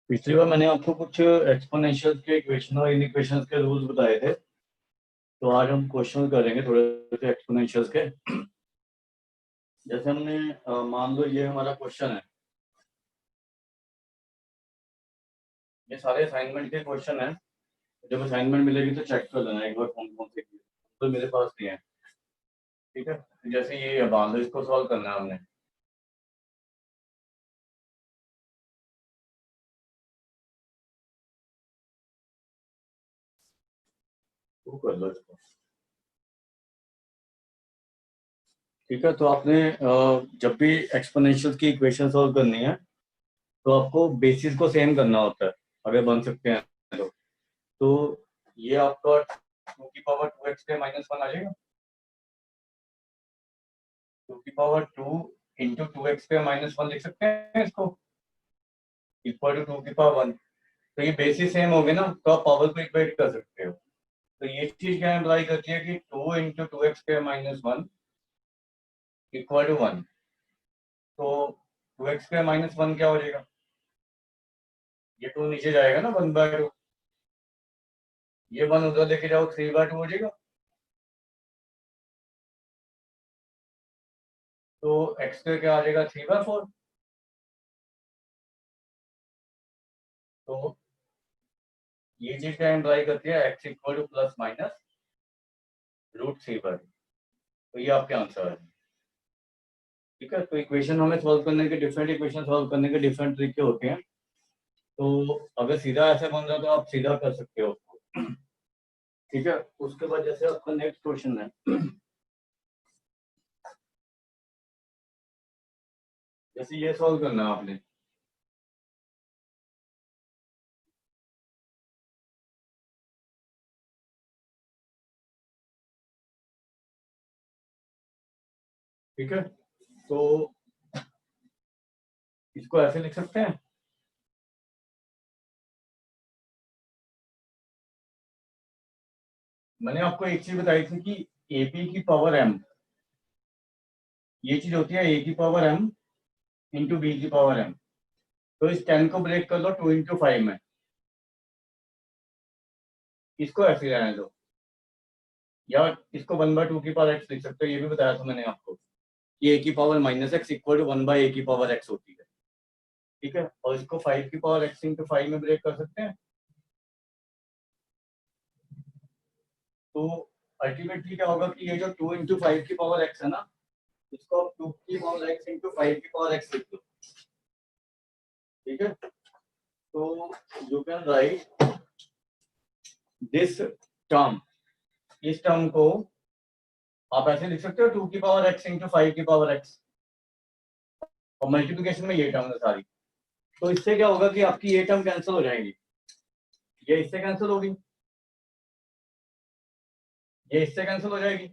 पिछली बार मैंने आपको कुछ एक्सपोनेंशियल के इक्वेशन और इनइक्वेशंस के रूल्स बताए थे, तो आज हम क्वेश्चन करेंगे थोड़े से एक्सपोनेंशियल्स के। जैसे हमने मान लो ये हमारा क्वेश्चन है, ये सारे असाइनमेंट के क्वेश्चन हैं। जब असाइनमेंट मिलेगी तो चेक कर लेना एक बार कौन कौन से किए, तो मेरे पास नहीं है। ठीक है, जैसे ये है, मान लो इसको सॉल्व करना है हमने। वो कर लो इसको। ठीक है, तो आपने जब भी एक्सपोनेंशियल की इक्वेशन सॉल्व करनी है तो आपको बेसिस को सेम करना होता है, अगर बन सकते हैं तो ये आपका 2 की पावर 2 x पे -1 आ जाएगा। 2 की पावर 2 इंटू 2 x पे -1 लिख सकते हैं इसको, इक्वल टू 2 की पावर 1। तो ये बेसिस सेम हो गए ना, तो आप पावर को इक्वेट कर सकते हो। तो ये चीज क्या इम्प्लाई करती है कि 2 इंटू 2 x पे -1 इक्वल टू 1। तो 2 x पे -1 क्या हो जाएगा, ये 2 नीचे जाएगा ना 1/2, ये 1 उधर लेके जाओ 3/2 हो जाएगा। तो x पे क्या आ जाएगा 3/4। तो ये चीज क्या इम्प्लाई करती है, x equal two plus minus √3/2। तो ये आपके आंसर है। ठीक है, तो इक्वेशन हमें सॉल्व करने के डिफरेंट इक्वेशन सॉल्व करने के डिफरेंट तरीके होते हैं। तो अगर सीधा ऐसे बन रहा तो आप सीधा कर सकते हो उसको। ठीक है, उसके बाद जैसे आपका नेक्स्ट क्वेश्चन है, जैसे ये सॉल्व करना है आपने। ठीक है, तो इसको ऐसे लिख सकते हैं। मैंने आपको एक चीज बताई थी कि AP की पावर m, ये चीज होती है A की पावर m इंटू B की पावर m। तो इस 10 को ब्रेक कर लो 2 इंटू 5 में, इसको ऐसे रहने दो, या इसको 1/2 की पावर x लिख सकते हो, ये भी बताया था मैंने आपको। ये A की power -x equal to 1/a की पावर x होती है। ठीक है, और इसको 5 की पावर x इंटू 5 में ब्रेक कर सकते हैं। तो अल्टीमेटली क्या होगा कि ये जो 2 इंटू 5 की पावर x है ना, इसको आप 2 की पावर x इंटू 5 की पावर x लिख दो। ठीक है, तो you can write this term, इस टर्म को आप ऐसे लिख सकते हो 2 की पावर x इंटू 5 की पावर x, और मल्टीप्लिकेशन में ये टर्म है सारी। तो इससे क्या होगा कि आपकी ये टर्म कैंसिल हो जाएंगी, ये इससे कैंसिल होगी, ये इससे कैंसिल हो जाएगी।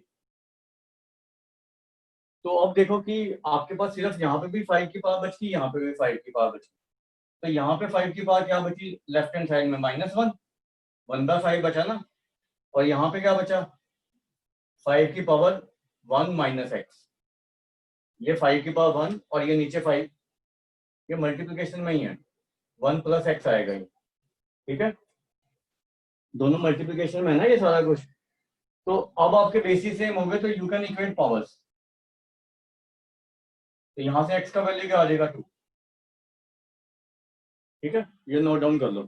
तो अब देखो कि आपके पास सिर्फ यहाँ पे भी 5 की पावर बची, यहाँ पे भी 5 की पावर बची। तो यहाँ पे 5 की पावर क्या बची लेफ्ट हैंड साइड में -1, 1/5 बचा ना। और यहाँ पे क्या बचा 5 की पावर 1 -x, ये 5 की पावर 1 और ये नीचे 5, ये मल्टीप्लिकेशन में ही है, 1 प्लस x आएगा ये। ठीक है, दोनों मल्टीप्लिकेशन में है ना ये सारा कुछ। तो अब आपके बेसिस सेम हो गए, तो यू कैन इक्वेट पावर्स। तो यहाँ से x का वैल्यू क्या आ जाएगा 2। ठीक है, ये नोट डाउन कर लो।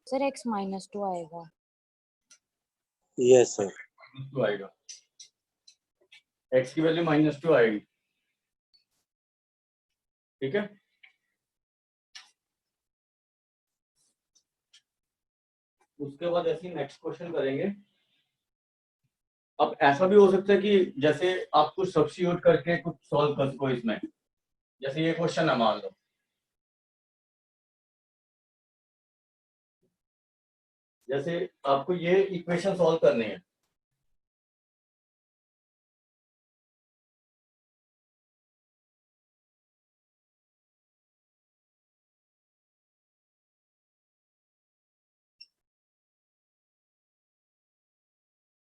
सर x -2 आएगा। Yes sir. -2 आएगा, x की वैल्यू -2 आएगी। ठीक है, उसके बाद ऐसे नेक्स्ट क्वेश्चन करेंगे। अब ऐसा भी हो सकता है कि जैसे आप कुछ सब्स्टिट्यूट करके कुछ सॉल्व कर सको इसमें। जैसे ये क्वेश्चन है मान लो, जैसे आपको ये इक्वेशन सॉल्व करनी है।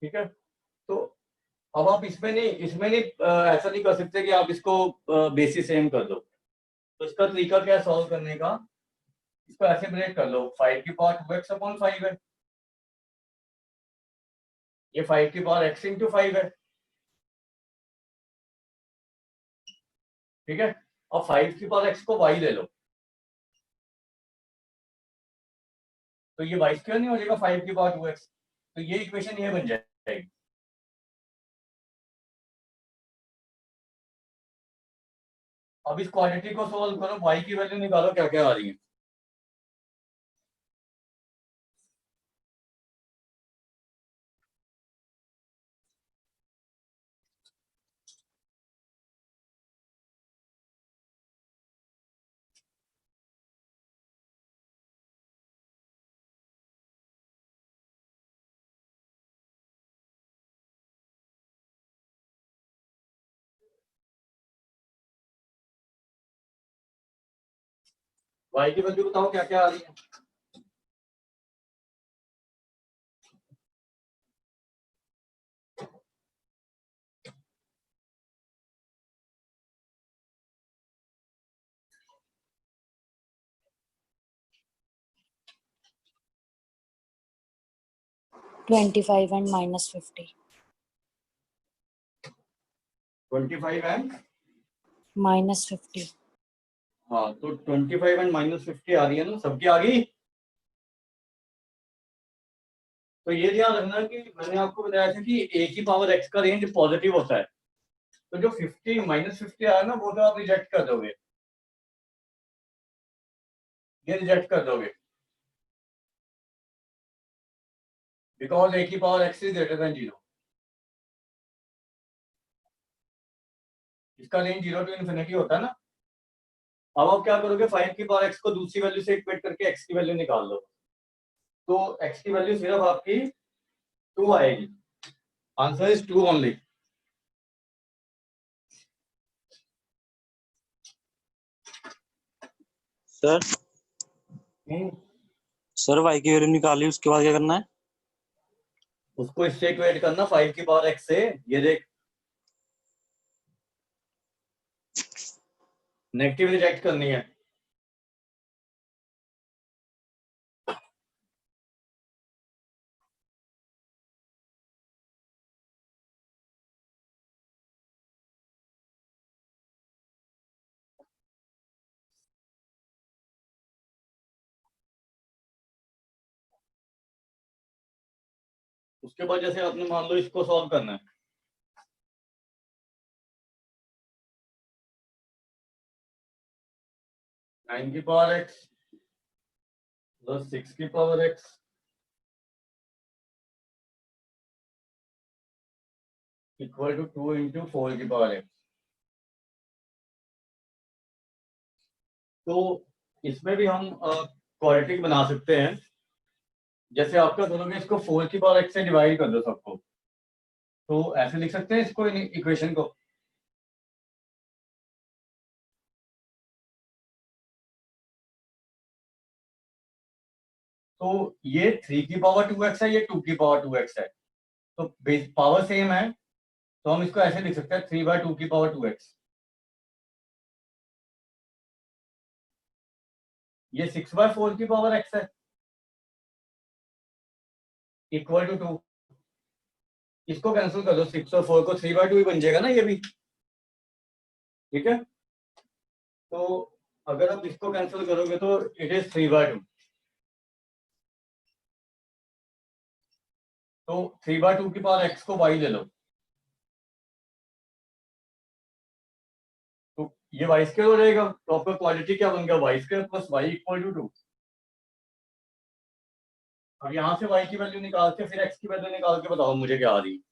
ठीक है, तो अब आप इसमें नहीं ऐसा नहीं कर सकते कि आप इसको बेसिस सेम कर दो। तो इसका तरीका क्या है सॉल्व करने का, इसको ऐसे ब्रेक कर लो, 5 की पावर 2x अपॉन 5 है, ये 5 की पावर x इंटू 5 है, ठीक है। अब 5 की पावर x को y ले लो, तो ये y स्क्वायर नहीं हो जाएगा 5 की पावर 2x, तो ये इक्वेशन ये बन जाएगी। अब इस क्वांटिटी को सॉल्व करो, y की वैल्यू निकालो क्या क्या आ रही है। y की वैल्यू बताओ क्या क्या आ रही है। 25 and minus 50. 25 and Minus 50. हाँ, तो 25 एंड माइनस 50 आ रही है ना, सबकी आ गई। तो ये ध्यान रखना कि मैंने आपको बताया था कि a की पावर x का रेंज पॉजिटिव होता है, तो जो 50 माइनस 50 आया ना वो तो आप रिजेक्ट कर दोगे, ये रिजेक्ट कर दोगे, बिकॉज a की power x is greater than 0, इसका रेंज 0 टू इन्फिनिटी होता है ना। अब आप क्या करोगे, 5 की पावर x को दूसरी वैल्यू से इक्वेट करके x की वैल्यू निकाल लो, तो x की वैल्यू सिर्फ आपकी 2 आएगी, answer is 2 only. Sir sir y की वैल्यू निकाली, उसके बाद क्या करना है? उसको इससे इक्वेट करना 5 की पावर x से, ये देख नेगेटिव रिजेक्ट करनी है। उसके बाद जैसे आपने मान लो इसको सॉल्व करना है, नाइन की पावर x प्लस 6 की power x equal to 2 into 4 की पावर x। तो इसमें भी हम क्वाड्रेटिक बना सकते हैं, जैसे आपका करोगे इसको 4 की पावर x से डिवाइड कर दो सबको, तो ऐसे लिख सकते हैं इसको इक्वेशन को, तो ये 3 की पावर 2x है, ये 2 की पावर 2x है, तो बेस पावर सेम है, तो हम इसको ऐसे लिख सकते हैं 3/2 की पावर 2x, ये 6/4 की पावर x है इक्वल टू 2, इसको कैंसिल कर दो, 6 और 4 को 3/2 ही बन जाएगा ना ये भी, ठीक है। तो अगर आप इसको कैंसिल करोगे तो इट इज 3/2, तो 3/2 की पावर x को y ले लो, तो ये y स्क्वायर हो जाएगा, तो आपका क्वालिटी क्या बन गया, y square plus y equal to 2। अब यहाँ से y की वैल्यू निकाल के फिर x की वैल्यू निकाल के बताओ मुझे क्या आ रही है।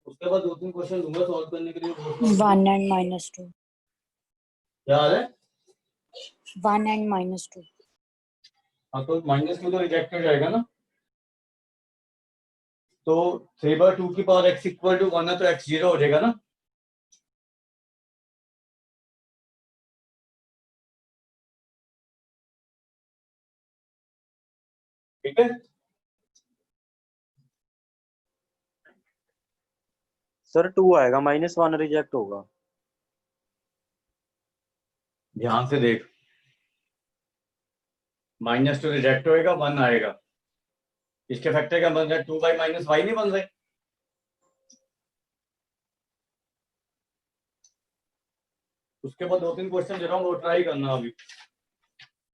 उसके बाद 2-3 क्वेश्चन दूंगा सॉल्व करने के लिए, 1 and minus 2. क्या आ रहा है। 1 and minus 2. हाँ, तो -2 तो रिजेक्ट हो जाएगा ना, तो 3/2 की पावर x इक्वल टू 1 है, तो x 0 हो जाएगा ना। ठीक है। सर 2 आएगा, -1 रिजेक्ट होगा। ध्यान से देख, -2 रिजेक्ट होएगा, 1 आएगा। इसके फैक्टर क्या बन रहा है? 2/-y नहीं बन रहे। उसके बाद 2-3 क्वेश्चन दे रहा हूँ, वो ट्राई करना। अभी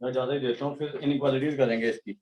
मैं ज्यादा ही देता हूँ, फिर इनइक्वालिटीज करेंगे इसकी।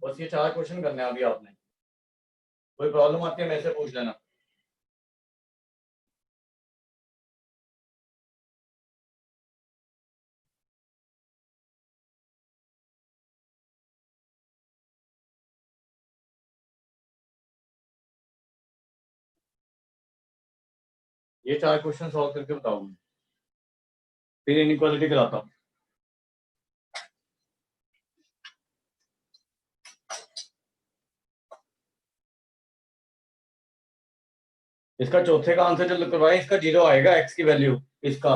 बस ये 4 क्वेश्चन करने हैं अभी आपने। कोई प्रॉब्लम आती है मेरे से पूछ लेना। ये 4 क्वेश्चन सॉल्व करके बताऊंगा, फिर इनइक्वालिटी कराता हूँ। इसका चौथे का आंसर जो करवाए, इसका 0 आएगा, x की वैल्यू इसका।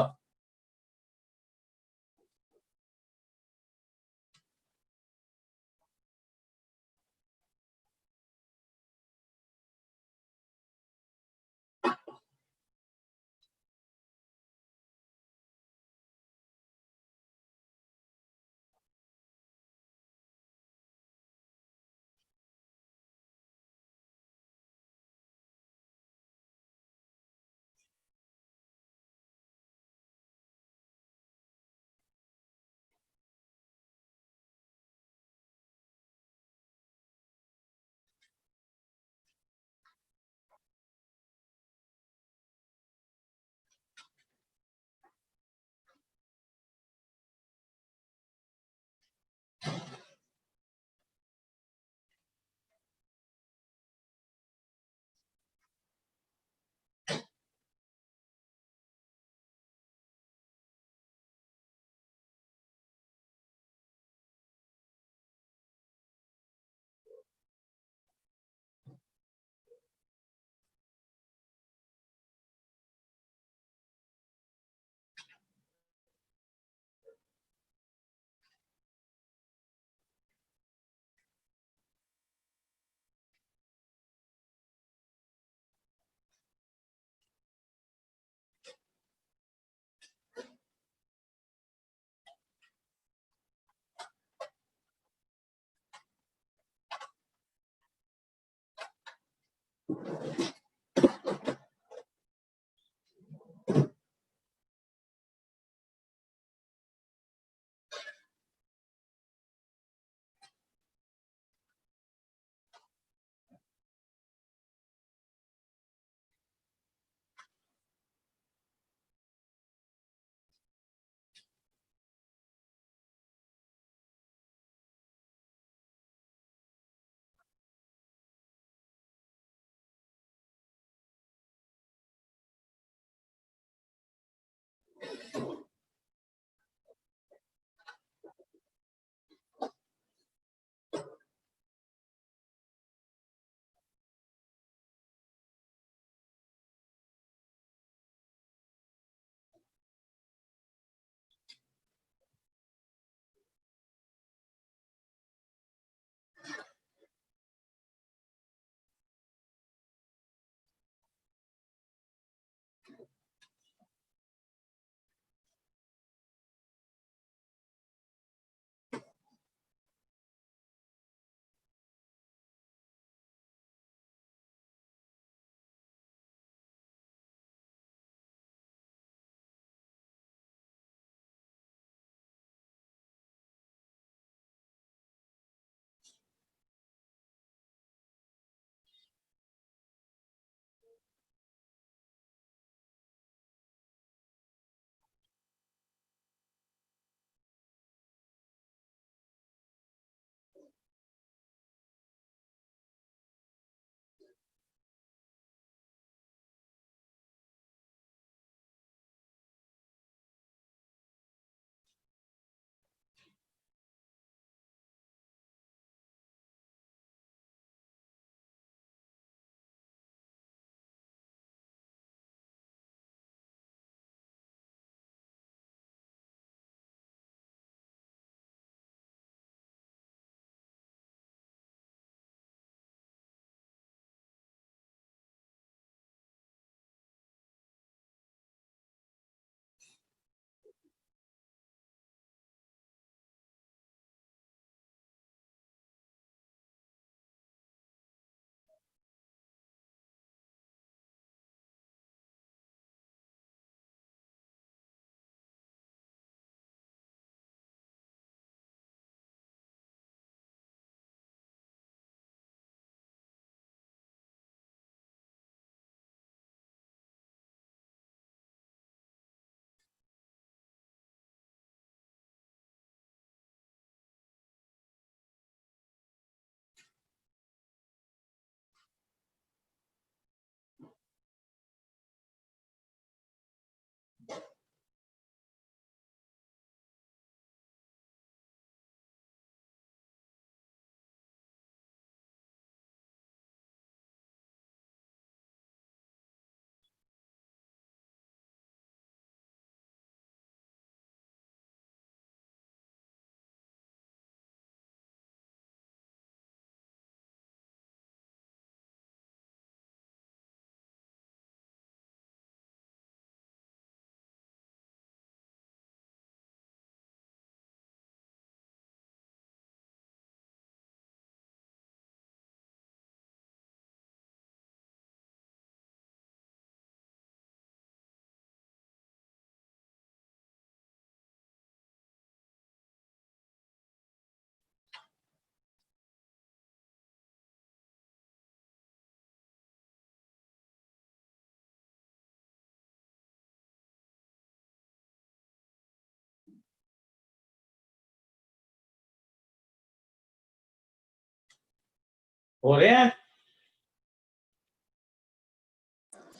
हो रहे हैं?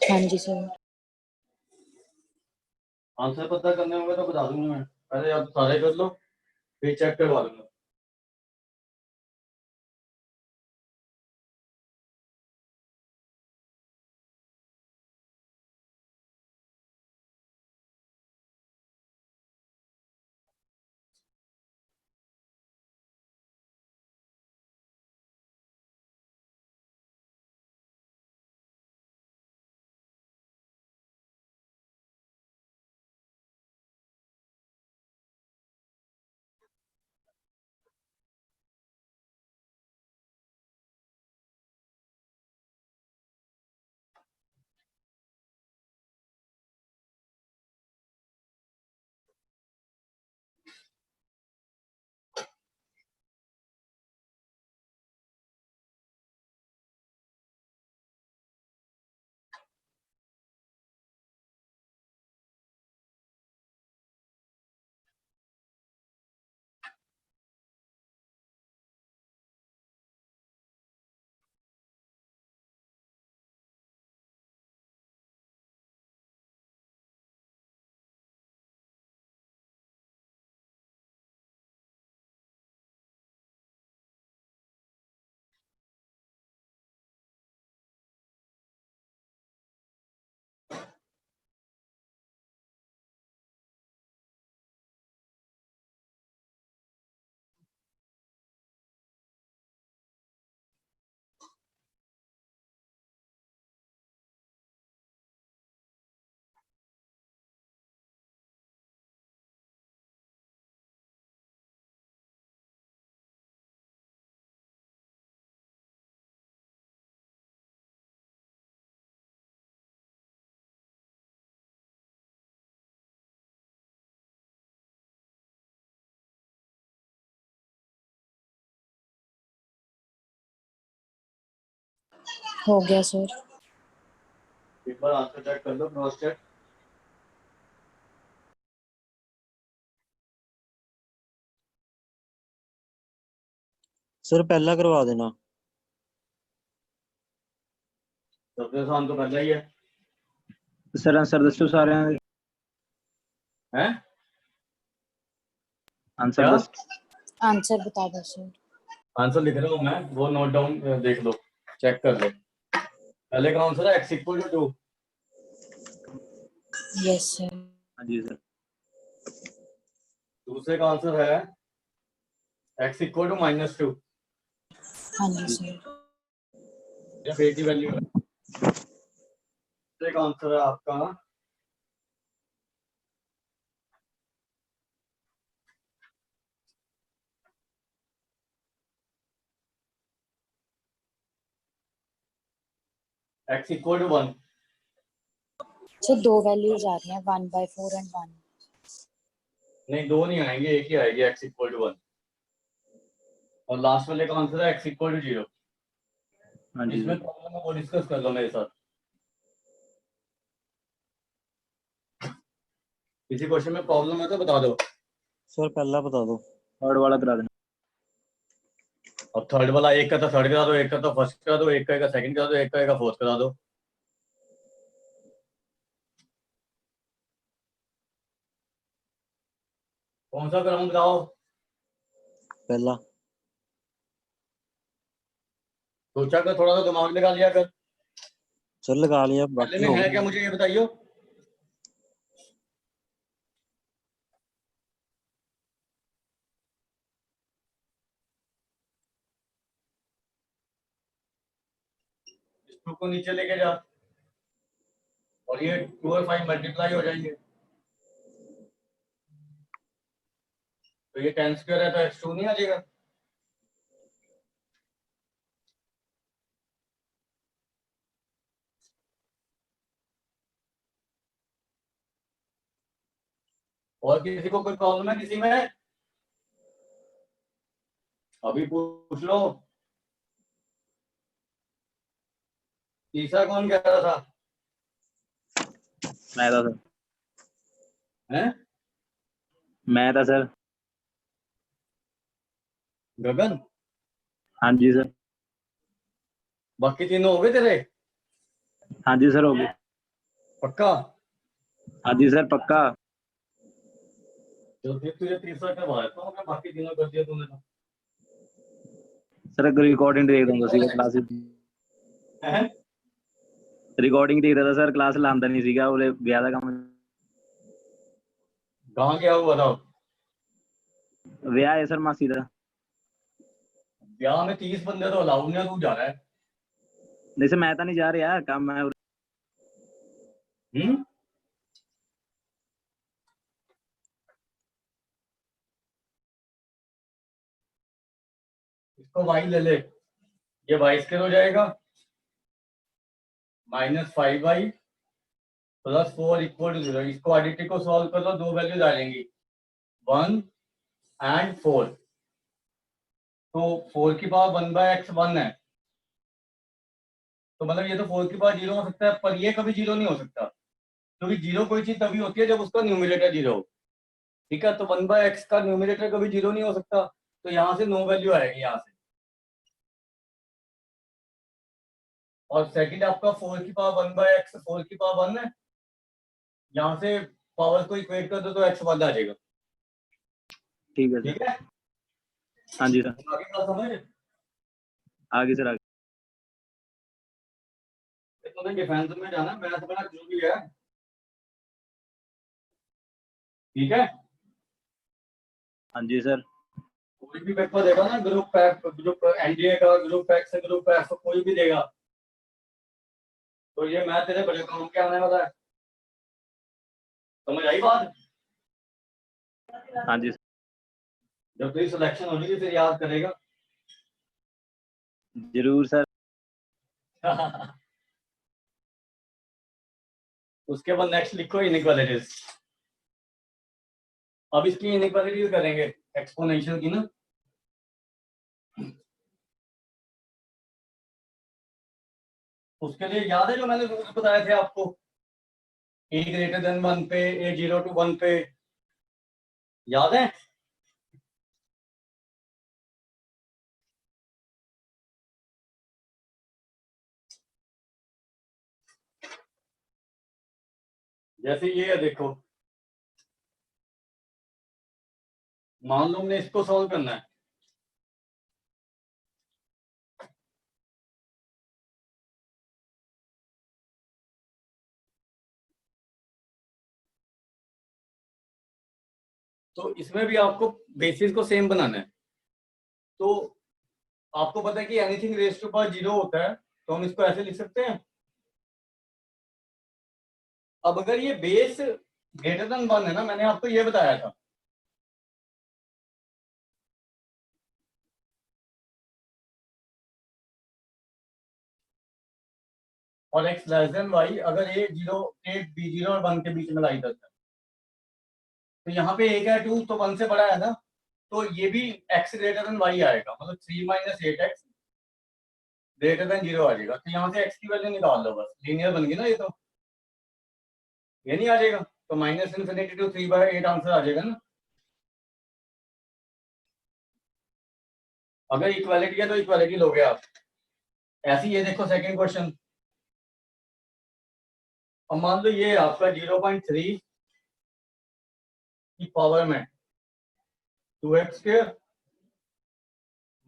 हाँ जी सर। आंसर पता करने होंगे तो बता दूंगा मैं, पहले आप सारे कर लो फिर चेक करवा लूंगा। हो गया सर। एक बार आंसर चेक कर लो, क्रॉस चेक। सर पहला करवा देना। सबसे आसान तो पहला ही है। सर आंसर दसो सारे हैं? आंसर क्या? दस। आंसर बता दो सर। आंसर लिख रहा हूँ मैं, वो नोट डाउन देख लो, चेक कर लो। पहले का आंसर है x equal to 2। Yes sir. हाँ जी सर। दूसरे का आंसर है x इक्वल टू -2। हाँ जी सर। जब a की वैल्यू है। तीसरे का आंसर है आपका x इक्वल टू 1। सर दो वैल्यूज आ रही हैं 1/4 एंड 1। नहीं, दो नहीं आएंगे, एक ही आएगी x इक्वल टू 1। और लास्ट वाले का आंसर है x इक्वल टू 0। हाँ जी इसमें सर। प्रॉब्लम है वो डिस्कस कर लो मेरे साथ। किसी क्वेश्चन में प्रॉब्लम है तो बता दो। सर पहला बता दो, थर्ड वाला करा देना। और थर्ड वाला, एक का तो थर्ड करा दो, एक का तो फर्स्ट करा दो, एक का सेकंड करा दो, एक का फोर्थ करा दो। कौन सा कराऊं बताओ? पहला। सोचा कर, थोड़ा सा दिमाग लगा लिया कर। सर लगा लिया, पहले बाकी में हो है क्या गया। मुझे ये बताइयो। इसको को नीचे लेके जा और ये 2 और 5 मल्टीप्लाई हो जाएंगे, तो ये 10 स्क्वायर है तो x2 नहीं आ जाएगा। और किसी को कोई प्रॉब्लम है किसी में? अभी पूछ लो। तीसरा कौन कह रहा था? मैं था सर। हैं? मैं था सर। गगन? हाँ जी सर। बाकी तीनों हो गए तेरे? हाँ जी सर, हो गए। पक्का? हाँ जी सर, पक्का। जो फिर तुझे तीसरा करवा देता हूँ मैं, बाकी तीनों कर दिया तूने तो। सर रिकॉर्डिंग देख दूंगा सीगा क्लास हैं? रिकॉर्डिंग देख रहा था सर, क्लास लांदा नहीं सीगा, बोले ब्याह का काम। कहाँ गया हुआ था? ब्याह है सर मासी का। ब्याह में 30 बंदे तो अलाउड नहीं है, तू जा रहा है? नहीं सर, मैं तो नहीं जा रहा, काम है। हम्म? इसको वाई ले ले, ये वाई स्क्वायर हो जाएगा, -5y + 4 = 0। इसको आईडेंटिटी को सॉल्व कर लो, दो वैल्यूज आ जाएंगी 1 और 4। तो 4 की पावर 1/x 1 है, तो मतलब ये तो 4 की पावर 0 हो सकता है, पर ये कभी 0 नहीं हो सकता, क्योंकि 0 कोई चीज तभी होती है जब उसका न्यूमरेटर 0 हो। ठीक है, तो 1/x का न्यूमरेटर कभी 0 नहीं हो सकता, तो यहाँ से नो वैल्यू आएगी यहाँ से। और सेकंड आपका 4 की पावर 1/x 4 की पावर 1 है, यहाँ से पावर को इक्वेट कर दो तो x 1 आ जाएगा। ठीक है सर। ठीक है, हाँ जी सर। आगे बात समझ? आगे सर, आगे। तुम्हें डिफेंस में जाना, मैथ बड़ा जरूरी है। ठीक है, हाँ जी सर। कोई भी पेपर देगा ना, ग्रुप पैक, ग्रुप एनडीए का, ग्रुप पैक से ग्रुप पैक, कोई भी देगा, तो ये मैथ तेरे बड़े काम के आने वाला है। समझ आई बात? हाँ जी सर। जब तेरी सिलेक्शन हो जाएगी फिर याद करेगा। जरूर सर। उसके बाद नेक्स्ट लिखो इनइक्वालिटीज। अब इसकी इनइक्वालिटीज करेंगे, एक्सपोनेंशियल की ना। उसके लिए याद है जो मैंने रूल्स बताए थे आपको, a 1 पे, a0 to 1 पे, याद है? जैसे ये है, देखो, मान लो हमने इसको सॉल्व करना है, तो इसमें भी आपको बेसिस को सेम बनाना है। तो आपको पता है कि एनीथिंग रेज टू पावर 0 होता है, तो हम इसको ऐसे लिख सकते हैं। अब अगर ये बेस > 1 है ना, मैंने आपको ये बताया था, और x y अगर a b0 और 1 के बीच में लाई करता है, तो यहाँ पे 1 है 2 तो 1 से बड़ा है ना, तो ये भी x y आएगा, मतलब 3 - 8x <0 आ जाएगा। तो यहाँ से x की वैल्यू निकाल लो, बस लीनियर बन गई ना ये, तो ये नहीं आ जाएगा, तो -∞ to 3/8 आंसर आ जाएगा ना। अगर इक्वालिटी है तो इक्वालिटी लोगे आप। ऐसी ये देखो सेकंड क्वेश्चन, अब मान लो ये आपका 0.3 की पावर में 2x²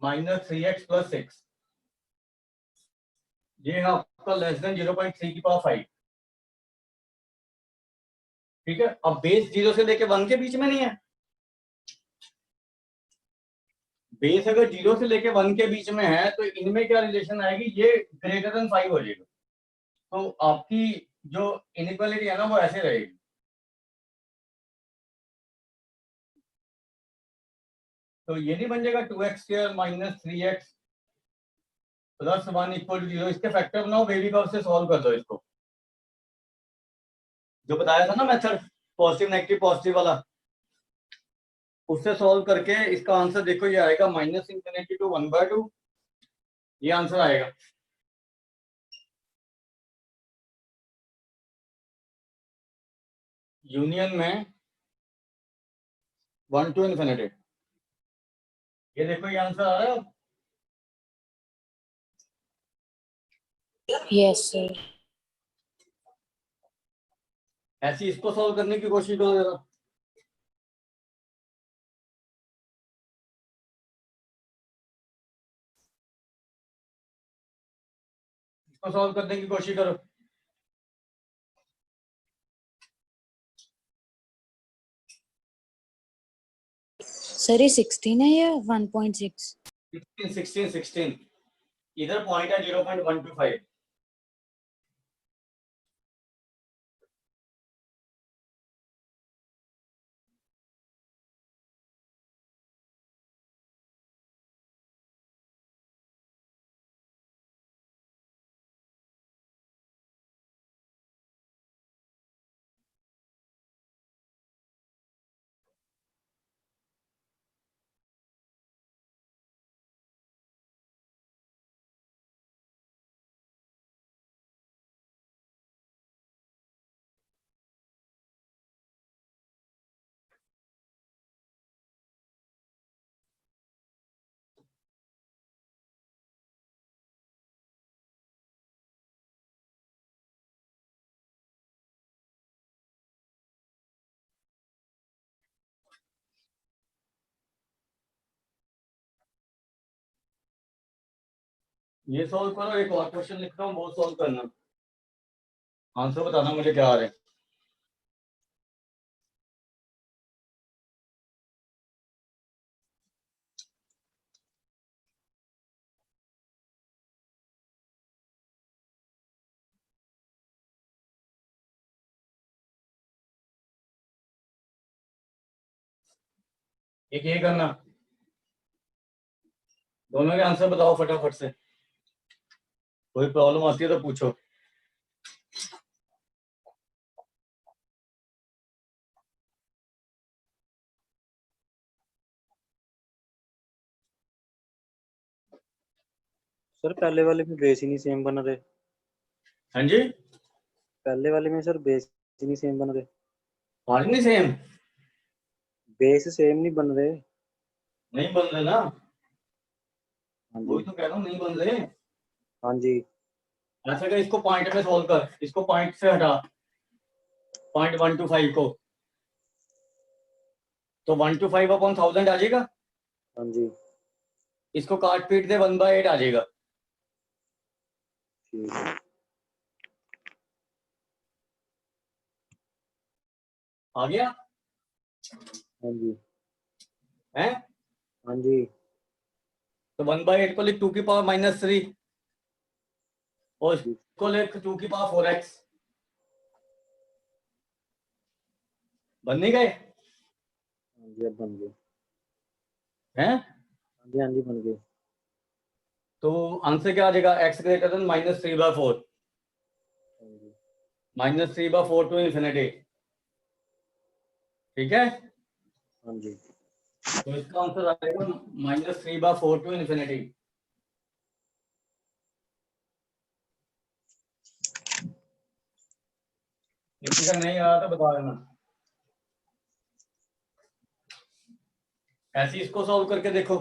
- 3x + 6, ये है आपका <0.3 की पावर 5। ठीक है, अब बेस 0 से लेके 1 के बीच में नहीं है, बेस अगर 0 से लेके 1 के बीच में है तो इनमें क्या रिलेशन आएगी, ये <5 हो जाएगा। तो आपकी जो इनइक्वालिटी है ना वो ऐसे रहेगी, तो ये नहीं बन जाएगा 2x² - 3x + 1 = 0। इसके फैक्टर बनाओ, बेबी कर्व से सॉल्व कर दो इसको, जो बताया था ना मेथड, पॉजिटिव नेगेटिव पॉजिटिव वाला, उससे सॉल्व करके इसका आंसर देखो, ये आएगा -∞ to 1/2, ये आंसर आएगा। यूनियन में 1 to ∞, ये देखो ये आंसर आ रहा है। Yes sir. ऐसे इसको सॉल्व करने की कोशिश करो जरा। इसको सॉल्व करने की कोशिश करो। सर ये 16 है या 1.6? 16 इधर पॉइंट है 0.125। ये सॉल्व करो, एक और क्वेश्चन लिखता हूँ, वो सॉल्व करना। आंसर बताना मुझे क्या आ रहा है। एक ये करना, दोनों के आंसर बताओ फटाफट से। कोई प्रॉब्लम आती है तो पूछो। सर पहले वाले में बेस ही नहीं सेम बन रहे। हाँ जी, पहले वाले में सर बेस ही नहीं सेम बन रहे। आज नहीं सेम बेस सेम नहीं बन रहे। नहीं बन रहे ना, हाँ जी। वही तो कह रहा हूँ, नहीं बन रहे। हाँ जी। ऐसा कर, इसको पॉइंट में सोल्व कर, इसको पॉइंट से हटा, 0.125 को, तो 125 अपॉन 1000 आ जाएगा। हाँ जी। इसको काट पीट दे, 1/8 आ जाएगा। ठीक है। आ गया हाँ जी। है। हाँ जी। तो 1/8 को लिख 2⁻³ और ठीक। इसको लिख 2⁴x। बन नहीं गए हाँ जी अब बन गए। हैं? हाँ जी। हाँ जी बन गए। तो आंसर क्या आ जाएगा, x ग्रेटर देन -3/4, हाँ जी। -3/4 टू इन्फिनिटी। ठीक है, हाँ जी। तो इसका आंसर आ जाएगा -3/4 टू इन्फिनिटी। किसी का नहीं आया तो बता देना। ऐसे ही इसको सॉल्व करके देखो।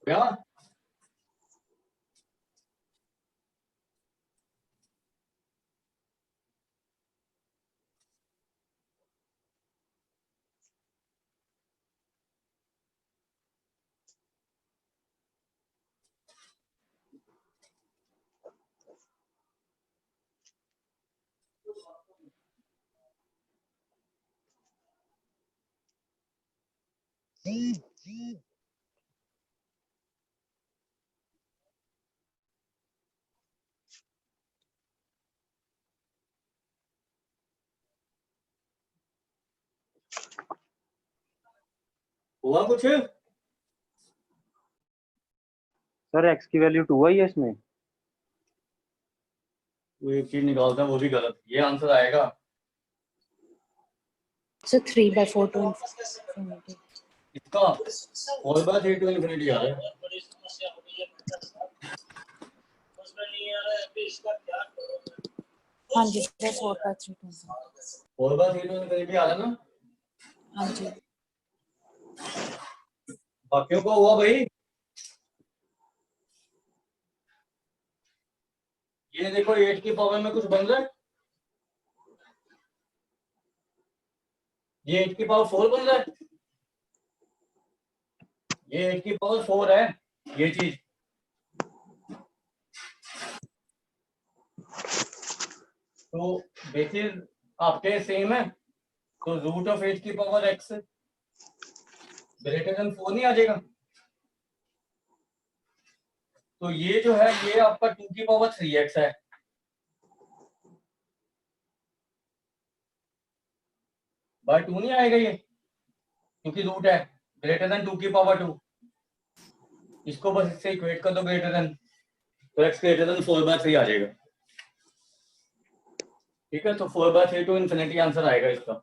क्या हुआ कुछ? सर एक्स की वैल्यू 2 आई है इसमें। वो एक चीज निकालता है वो भी गलत, ये आंसर आएगा। Sir 3/4 to infinity। इसका 4/3 to infinity आ रहा है। हाँ जी sir 4/3 to infinity। 4/3 to infinity आ रहा है ना? हाँ जी। बाकियों को हुआ भाई? ये देखो 8 की पावर में कुछ बन रहा है, ये 8 की पावर 4 बन रहा है, ये 8 की पावर 4 है, ये चीज। तो बेसिस आपके सेम है, तो रूट ऑफ 8 की पावर x ग्रेटर देन 4 नहीं आ जाएगा? तो ये जो है ये आपका 2 की पावर 3x है, बाय 2 नहीं आएगा ये, क्योंकि रूट है ग्रेटर देन 2 की पावर 2। इसको बस इससे इक्वेट कर दो ग्रेटर देन, तो x ग्रेटर देन 4/3 आ जाएगा। ठीक है, तो 4/3 टू इन्फिनिटी आंसर आएगा इसका।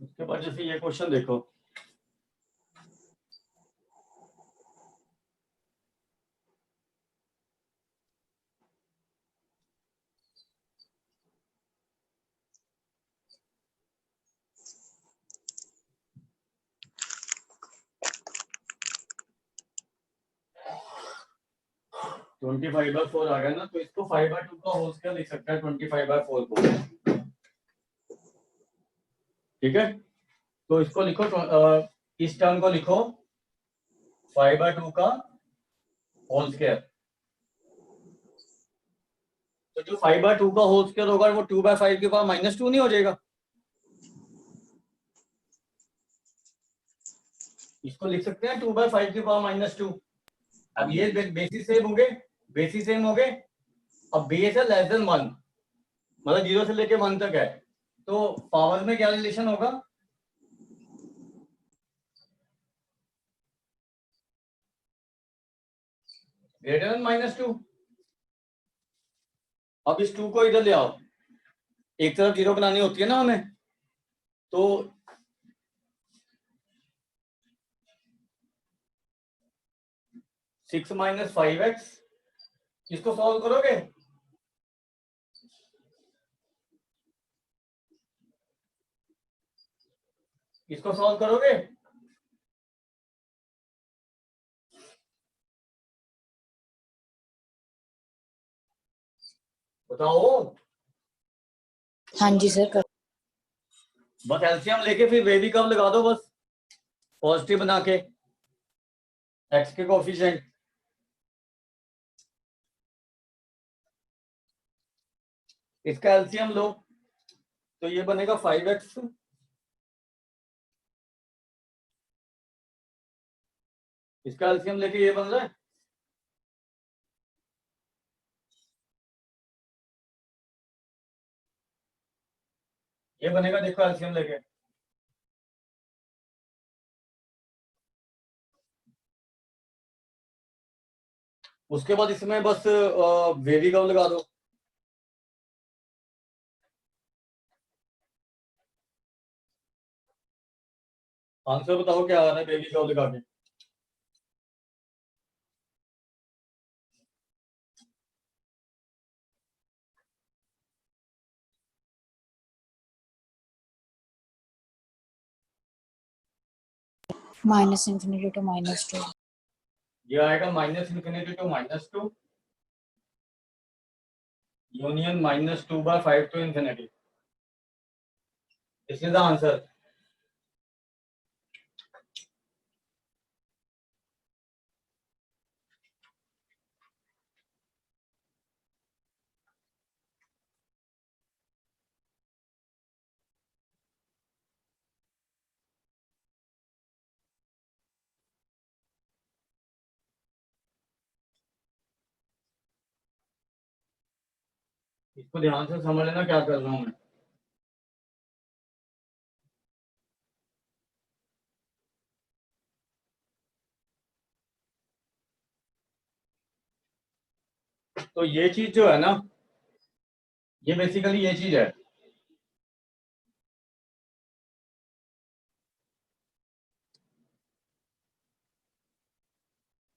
उसके बाद जैसे ये क्वेश्चन देखो, ट्वेंटी 5/4 आ गया ना, तो इसको 5/2 का होल स्क्वायर लिख सकते हैं 25/4 को। ठीक है, तो इसको लिखो, इस टर्म को लिखो 5/2 का होल स्क्वायर। तो जो 5/2 का होल स्क्वायर होगा वो 2/5 के पावर -2 नहीं हो जाएगा? इसको लिख सकते हैं 2/5 के पावर -2। अब ये बेसिस सेम हो गए, बेसिस सेम हो गए। अब बेस है लेस देन 1, मतलब 0 से लेके 1 तक है, तो पावर में क्या रिलेशन होगा? Greater than -2। अब इस 2 को इधर ले आओ, एक तरफ 0 बनानी होती है ना हमें, तो सिक्स माइनस 5x, इसको सॉल्व करोगे? इसको सॉल्व करोगे? बताओ। हाँ जी सर कर। बस एलसीएम लेके फिर वे भी कब लगा दो, बस पॉजिटिव बना के x के कोफिशिएंट। इसका एलसीएम लो तो ये बनेगा 5x, इसका एलसीएम लेके ये बन रहा है, ये बनेगा, देखो एलसीएम लेके। उसके बाद इसमें बस वे भी कब लगा दो। आंसर बताओ क्या आ रहा है बेबी कब लगा के? Minus infinity to -2। ये आएगा -∞ to -2 union -2/5 to infinity. This is the answer. इसको ध्यान से समझ लेना क्या कर रहा हूं मैं। तो ये चीज जो है ना, ये बेसिकली ये चीज है।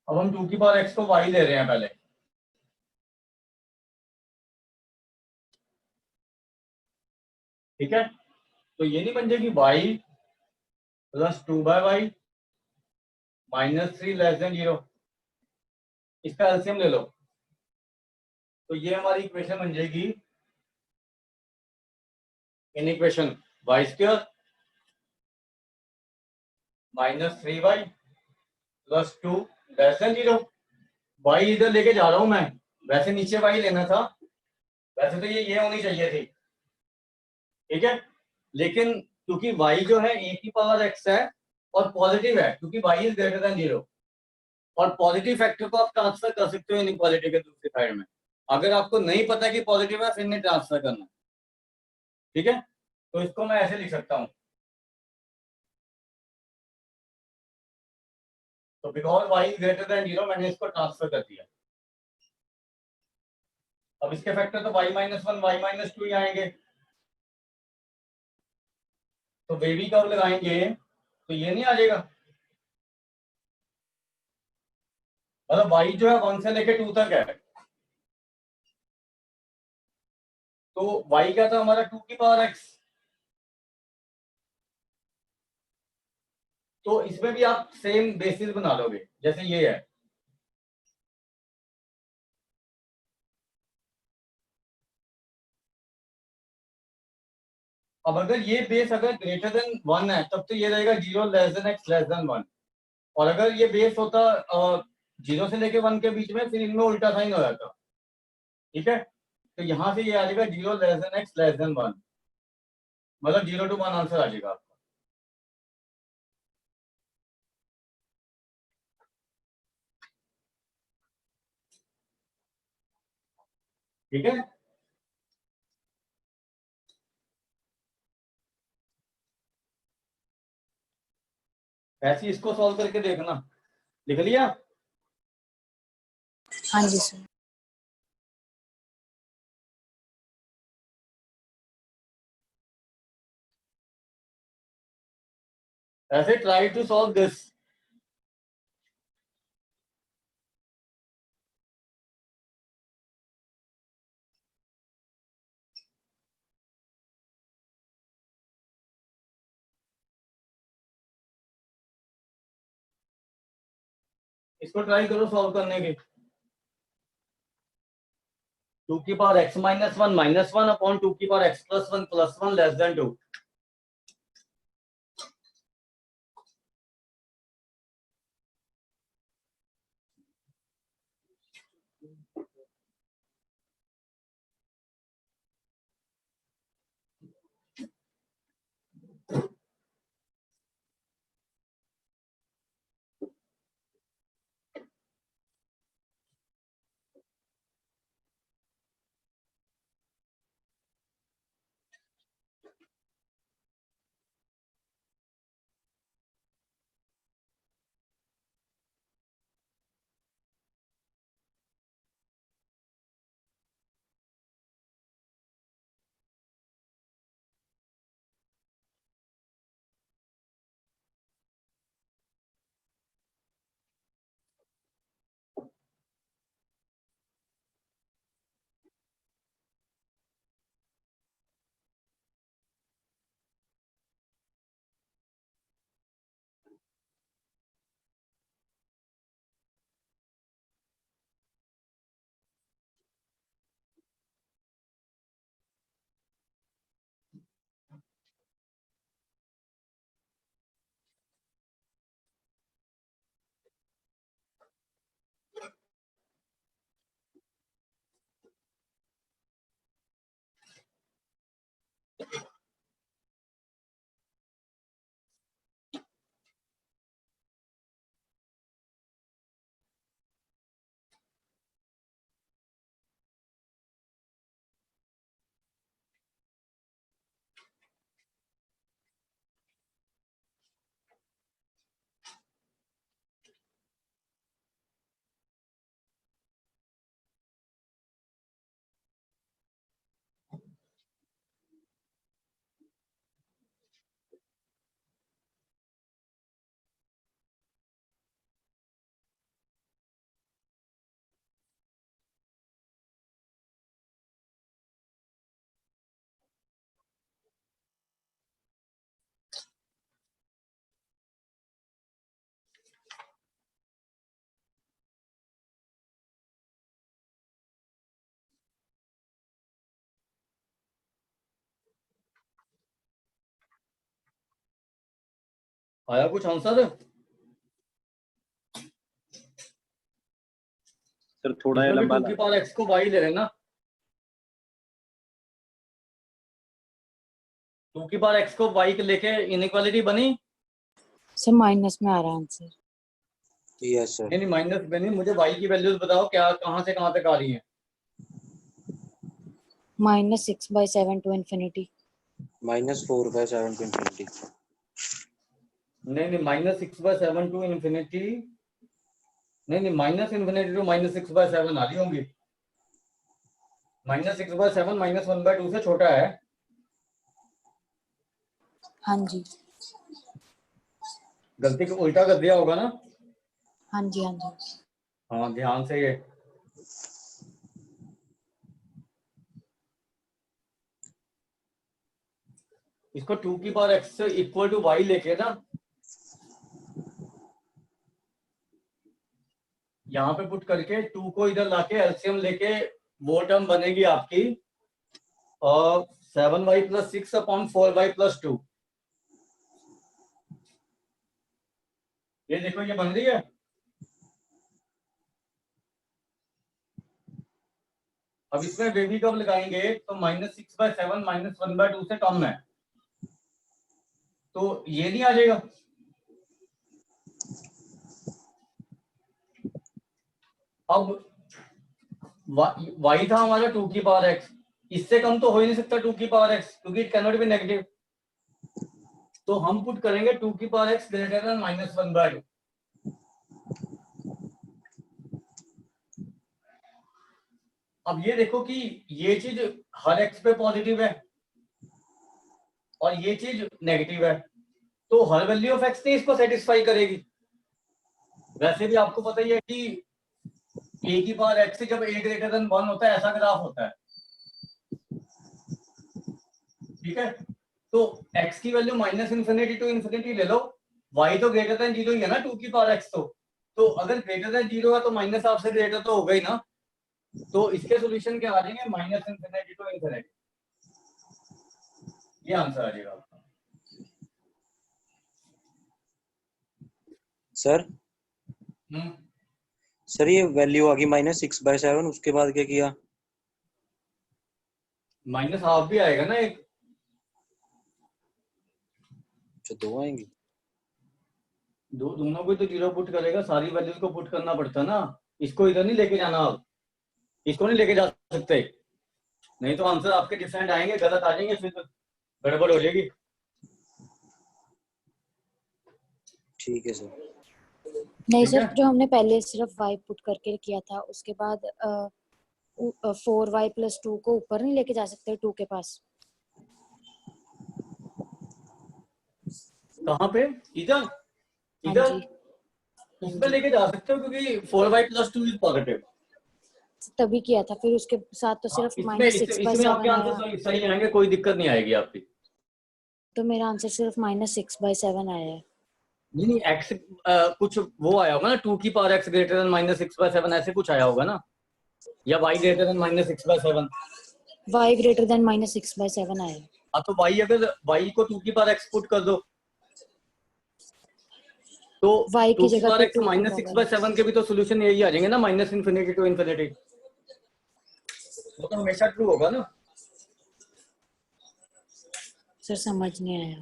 अब हम 2 की पावर x को y ले रहे हैं पहले। ठीक है, तो ये नहीं बन जाएगी y plus 2/y -3 less than 0। इसका एलसीएम ले लो, तो ये हमारी इक्वेशन बन जाएगी। In equation y² -3y plus 2 less than 0। y इधर लेके जा रहा हूं मैं, वैसे नीचे y लेना था, वैसे तो ये होनी चाहिए थी। ठीक है, लेकिन क्योंकि y जो है a की पावर x है और पॉजिटिव है, क्योंकि y इज ग्रेटर देन 0, और पॉजिटिव फैक्टर को आप ट्रांसफर कर सकते हो इनइक्वालिटी के दूसरी साइड में। अगर आपको नहीं पता कि पॉजिटिव है, फिर नहीं ट्रांसफर करना। ठीक है, तो इसको मैं ऐसे लिख सकता हूं। तो because y is greater than 0 मैंने इसको ट्रांसफर कर दिया। अब इसके फैक्टर तो y -1 y -2 ही आएंगे। तो बेबी कब लगाएंगे तो ये नहीं आ जाएगा। मतलब y जो है 1 से लेके 2 तक है, तो y क्या था हमारा 2 की पावर x। तो इसमें भी आप सेम बेसिस बना लोगे जैसे ये है। अब अगर ये बेस अगर ग्रेटर देन 1 है, तब तो ये रहेगा 0 less than x less than 1। और अगर ये बेस होता 0 से लेके 1 के बीच में, फिर इनमें उल्टा साइन हो जाता। ठीक है, तो यहां से ये आ जाएगा 0 less than x less than 1, मतलब 0 to 1 आंसर आ जाएगा आपका। ठीक है, ऐसे ही इसको सॉल्व करके देखना। लिख लिया? हाँ जी सर। ऐसे ट्राई टू सॉल्व दिस। इसको ट्राई करो सॉल्व करने की। 2 की पावर x -1 अपॉन 2 की पावर x + 1 लेस देन 2। आया कुछ आंसर? सर थोड़ा सा लंबा 2 की पावर x को y ले लेना, 2 की पावर x को y के लेके इनइक्वालिटी बनी। सर माइनस में आ रहा है आंसर। Yes sir. नहीं माइनस में नहीं, मुझे y की वैल्यूज बताओ क्या कहाँ से कहाँ तक आ रही है। -6/7 टू इन्फिनिटी। -4/7 to infinity। नहीं -6/7 टू इन्फिनिटी, नहीं -∞ टू -6/7 आ रही होंगी। -6/7 -1/2 से छोटा है। हाँ जी गलती को उल्टा कर दिया होगा ना। हाँ जी हाँ जी। हाँ ध्यान से ये इसको 2 की power x equal to y लेके ना यहाँ पे पुट करके 2 को इधर लाके एलसीएम लेके वो टर्म बनेगी आपकी 7y + 6/4y + 2। ये देखो ये बन रही है। अब इसमें बेबी कब लगाएंगे तो -6/7 -1/2 से कम है, तो ये नहीं आ जाएगा। अब y था हमारा 2 की पावर x, इससे कम तो हो ही नहीं सकता 2 की पावर x, क्योंकि इट कैनॉट बी नेगेटिव। तो हम पुट करेंगे 2 की पावर x ग्रेटर देन -1/2। अब ये देखो कि ये चीज हर x पे पॉजिटिव है और ये चीज नेगेटिव है, तो हर वैल्यू ऑफ x नहीं इसको सेटिस्फाई करेगी। वैसे भी आपको पता ही है कि a की पावर x से जब a ग्रेटर देन 1 होता है ऐसा ग्राफ होता है, ठीक है। तो x की वैल्यू -∞ टू इन्फिनिटी ले लो, y तो ग्रेटर देन 0 ही है ना 2 की पावर x। तो अगर ग्रेटर देन 0 है तो माइनस हाफ से ग्रेटर तो होगा ही ना। तो इसके सॉल्यूशन क्या आ जाएंगे -∞ टू इन्फिनिटी, ये आंसर आ जाएगा आपका। सर सर ये वैल्यू आ गई -6/7, उसके बाद क्या किया? माइनस हाफ भी आएगा ना एक। अच्छा 2 आएंगी। दोनों को तो 0 पुट करेगा, सारी वैल्यूज को पुट करना पड़ता ना। इसको इधर नहीं लेके जाना, आप इसको नहीं लेके जा सकते, नहीं तो आंसर आपके डिफरेंट आएंगे, गलत आ जाएंगे, फिर गड़बड़ हो जाएगी। ठीक है सर। नहीं ठीक सर, है? जो हमने पहले सिर्फ y पुट करके किया था उसके बाद 4y + 2 को ऊपर नहीं लेके जा सकते 2 के पास? कहाँ पे? इधर हाँ इधर जी हाँ इसमें जी। लेके जा सकते हो क्योंकि 4y + 2 इज पॉजिटिव। तभी किया था, फिर उसके साथ तो सिर्फ इसमें आपके -6/7 आंसर आया, सही आएंगे, कोई दिक्कत नहीं आएगी आपकी। तो मेरा आंसर सिर्फ -6/7 आया है। नहीं x कुछ वो आया होगा ना, 2 की पावर x ग्रेटर देन -6/7 ऐसे कुछ आया होगा ना, या y greater than -6/7। y greater than -6/7 आया है। हाँ तो y अगर y को 2 की पावर x पुट कर दो तो y 2 की की जगह पावर पे x 2 की पावर -6/7 के भी तो सोल्यूशन यही आ जाएंगे ना, -∞ टू इन्फिनिटी। वो तो हमेशा ट्रू होगा ना। सर समझ नहीं आया।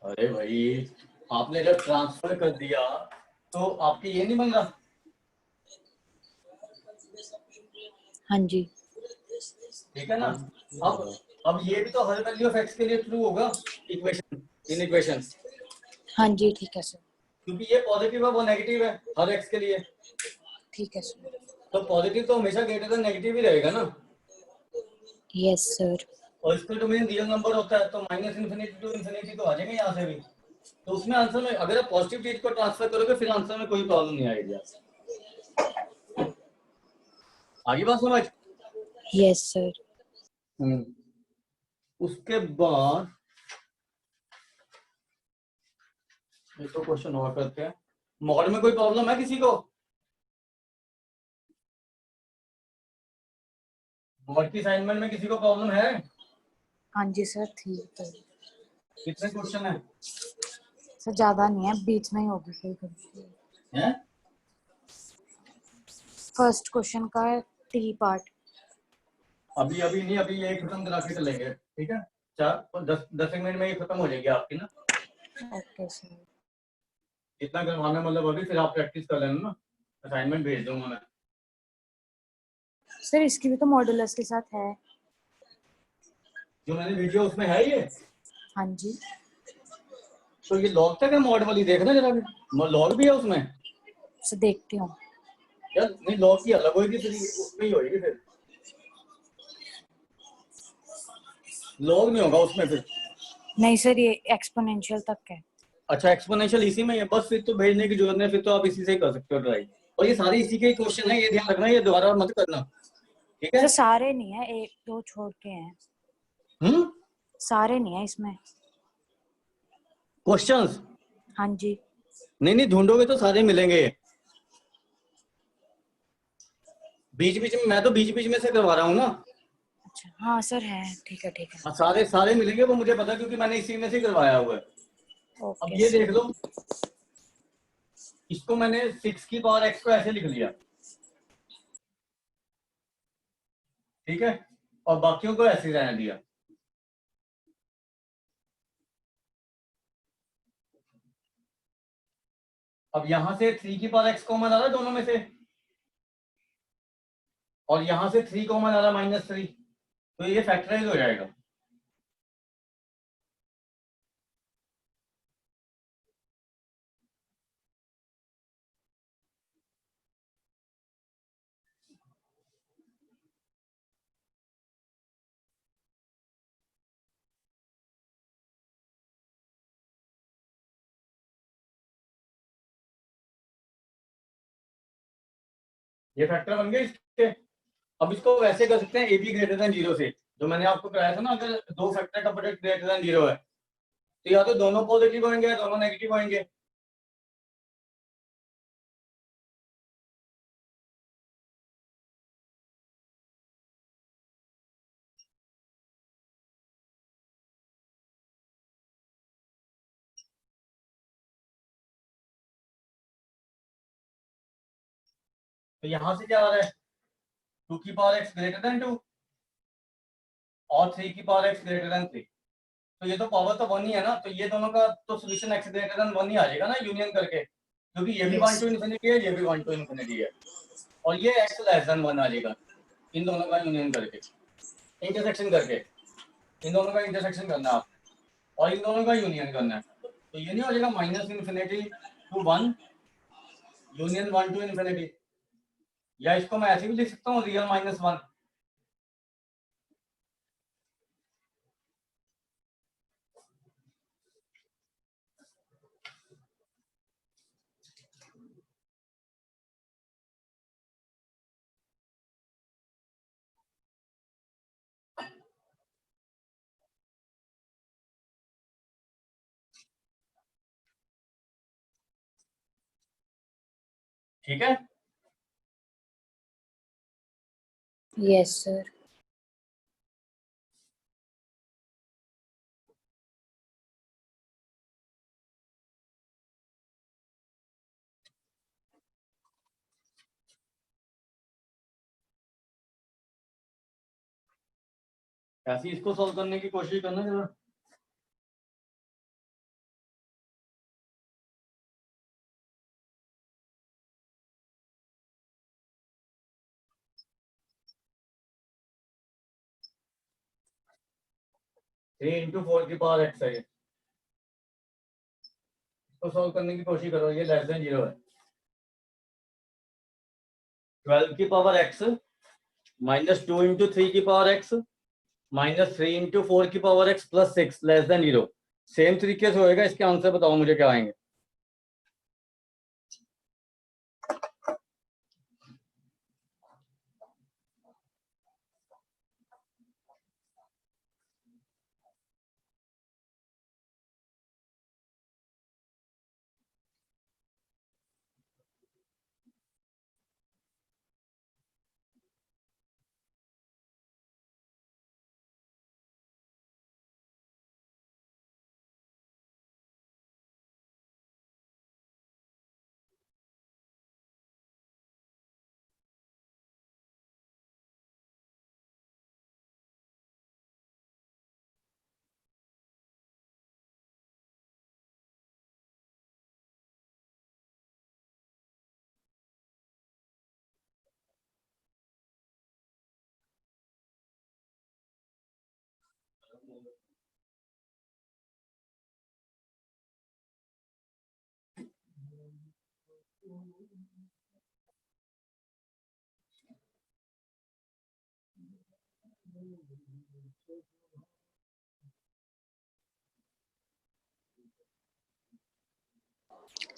अरे भाई आपने जब ट्रांसफर कर दिया तो आपके ये नहीं बन रहा। हाँ जी ठीक है ना। हाँ अब ये भी तो हर वैल्यू ऑफ x के लिए ट्रू होगा इक्वेशन, इन इक्वेशन, हाँ जी ठीक है सर। क्योंकि ये पॉजिटिव है वो नेगेटिव है हर x के लिए, ठीक है सर। तो पॉजिटिव तो हमेशा ग्रेटर देन नेगेटिव ही रहेगा ना। Yes sir. और इसका डोमेन रियल नंबर होता है, तो -∞ टू इन्फिनिटी तो आ जाएंगे यहाँ से भी। तो उसमें आंसर में अगर आप पॉजिटिव चीज को ट्रांसफर करोगे फिर आंसर में कोई प्रॉब्लम नहीं आएगी। आगे बात समझ। Yes sir. उसके बाद एक तो क्वेश्चन और करते हैं। मॉड में कोई प्रॉब्लम है किसी को? मॉड की असाइनमेंट में किसी को प्रॉब्लम है? हाँ जी सर ठीक है। कितने क्वेश्चन है? सर ज्यादा नहीं है, बीच में ही होगी कोई गलती। हैं? फर्स्ट क्वेश्चन का 3 पार्ट। अभी अभी नहीं, अभी ये खत्म करा के चलेंगे, ठीक है? 10 मिनट में ये खत्म हो जाएगी आपकी ना, ओके सर। इतना करवाना मतलब अभी, फिर आप प्रैक्टिस कर लेना ना, असाइनमेंट भेज दूंगा मैं। सर इसकी भी तो मॉड्यूलस के साथ है। जो मैंने वीडियो उसमें है ये, हाँ जी। तो ये लॉग तक है मॉड वाली, देखना जरा भी, लॉग भी है उसमें। सर देखती हूँ। यार नहीं, लॉग की अलग होगी, फिर उसमें ही होगी, फिर लॉग नहीं होगा उसमें फिर। नहीं सर, ये एक्सपोनेंशियल तक है। अच्छा, एक्सपोनेंशियल इसी में है, बस फिर तो भेजने की जरूरत नहीं, फिर तो आप इसी से ही कर सकते हो ट्राई। और ये सारे इसी के ही क्वेश्चन है, ये ध्यान रखना, ये दोबारा मत करना, ठीक है? सर सारे नहीं है, 1-2 छोड़ के हैं। सारे नहीं है इसमें। क्वेश्चंस? हाँ जी। नहीं नहीं, ढूंढोगे तो सारे मिलेंगे, बीच बीच में, मैं तो बीच बीच में से करवा रहा हूँ ना। अच्छा हाँ सर है, ठीक है ठीक है। हाँ, सारे सारे मिलेंगे, वो मुझे पता है, क्योंकि मैंने इसी में से करवाया हुआ है। अब ओके ये सर। देख लो, इसको मैंने 6 की पावर x को ऐसे लिख लिया, ठीक है? और बाकियों को ऐसे रहने दिया। अब यहां से 3 की पावर x कॉमन आ रहा है दोनों में से, और यहां से 3 कॉमन आ रहा है -3, तो ये फैक्टराइज हो जाएगा। ये फैक्टर बन गए इसके। अब इसको वैसे कर सकते हैं, ए बी ग्रेटर देन 0 से, जो मैंने आपको कराया था ना, अगर दो फैक्टर का प्रोडक्ट ग्रेटर देन 0 है, तो या तो दोनों पॉजिटिव होंगे या दोनों नेगेटिव होंगे। तो यहां से क्या आ रहा है, 2 की पावर x ग्रेटर देन 2 और 3 की पावर x ग्रेटर देन 3। तो ये तो पावर तो 1 ही है ना, तो ये दोनों का तो सोल्यूशन x ग्रेटर देन 1 ही आ जाएगा ना, यूनियन करके, क्योंकि ये भी 1 यस। टू इन्फिनिटी है, ये भी 1 टू इन्फिनिटी है, और ये x लेस देन 1 आ जाएगा, इन दोनों का यूनियन करके, इंटरसेक्शन करके, इन दोनों का इंटरसेक्शन करना है आप, और इन दोनों का यूनियन करना है, तो ये नहीं हो जाएगा -∞ to 1 यूनियन 1 टू इन्फिनिटी। या इसको मैं ऐसे भी लिख सकता हूँ, रियल -1। ठीक है? Yes sir. ऐसे ही इसको सॉल्व करने की कोशिश करना जरा। थ्री इंटू 4 की पावर x है, इसको सॉल्व करने की कोशिश करो, ये लेस देन 0 है। 12 की पावर x -2 इंटू 3 की पावर x -3 इंटू 4 की power x plus 6 less than 0। Same तरीके से होएगा, इसके आंसर बताओ मुझे क्या आएंगे।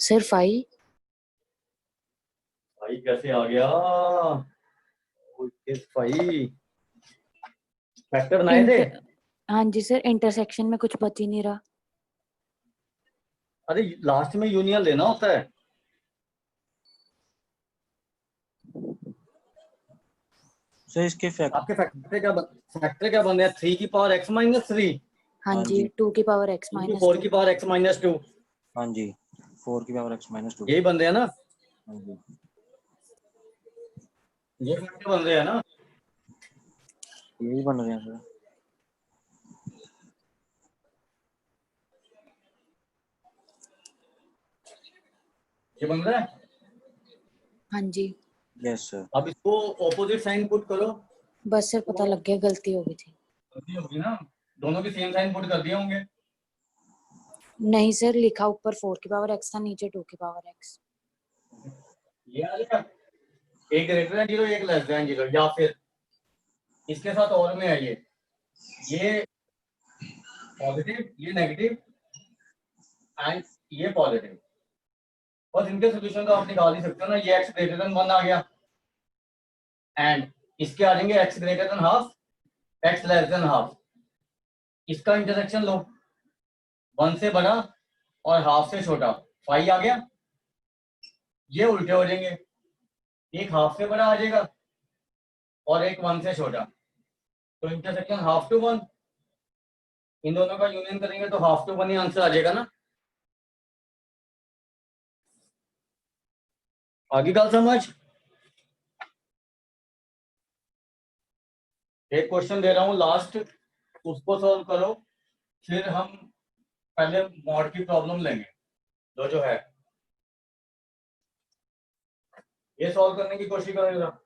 सर 5 भाई कैसे आ गया? भाई फैक्टर बनाए थे? हाँ जी सर, इंटरसेक्शन में कुछ बच ही नहीं रहा। अरे लास्ट में यूनियन लेना होता है। सर इसके फैक्ट आपके फैक्टर क्या बन रहे हैं? 3 की पावर x माइनस 3 हाँ हाँ जी, जी 2 की पावर x इंटू माइनस 4 2। की पावर x माइनस 2, हाँ जी 4 की पावर x-2। यही बन रहे हैं ना? हाँ जी ये फैक्टर बन रहे हैं ना? यही बन रहे हैं सर। ये बन रहा है। हाँ जी, यस सर। अब इसको ऑपोजिट साइन पुट करो। बस सर पता लग गया, गलती हो गई थी। गलती होगी ना, दोनों की सेम साइन पुट कर दिए होंगे। नहीं सर, लिखा ऊपर 4 की पावर x था, नीचे 2 की पावर x। ये आ गया, एक ग्रेटर देन 0 एक लेस देन 0, या फिर इसके साथ और में है ये पॉजिटिव ये नेगेटिव एंड ये पॉजिटिव। बस इनके सोल्यूशन तो आप निकाल ही सकते हो ना। ये x ग्रेटर देन 1 आ गया एंड इसके आ जाएंगे x greater than half, x less than half. इसका इंटरसेक्शन लो, 1 से बड़ा और हाफ से छोटा, 5 आ गया। ये उल्टे हो जाएंगे, एक हाफ से बड़ा आ जाएगा और एक 1 से छोटा, तो इंटरसेक्शन हाफ टू 1। इन दोनों का यूनियन करेंगे तो हाफ टू 1 ही आंसर आ जाएगा ना। आगे गल समझ। एक क्वेश्चन दे रहा हूं लास्ट, उसको सॉल्व करो, फिर हम पहले मॉड की प्रॉब्लम लेंगे जो है। ये सॉल्व करने की कोशिश करेगा।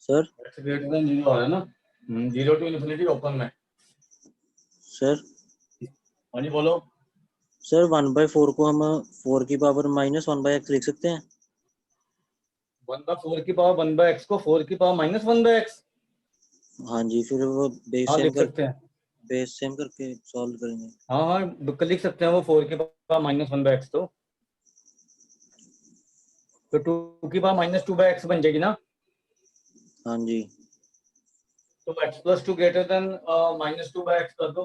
सर x ग्रेटर देन 0 आ रहा है ना, 0 टू इन्फिनिटी ओपन में। सर हाँ जी बोलो। सर 1/4 को हम 4 की पावर -1/x लिख सकते हैं। 1/4 की पावर 1/x को 4 की पावर -1/x। हाँ जी फिर वो हाँ लिख सकते हैं। बेस सेम करके सॉल्व करेंगे। हाँ हाँ बिल्कुल लिख सकते हैं वो 4 की पावर -1/x। तो 2 की पावर -2/x बन जाएगी ना। हाँ जी तो x + 2 ग्रेटर देन -2/x कर दो।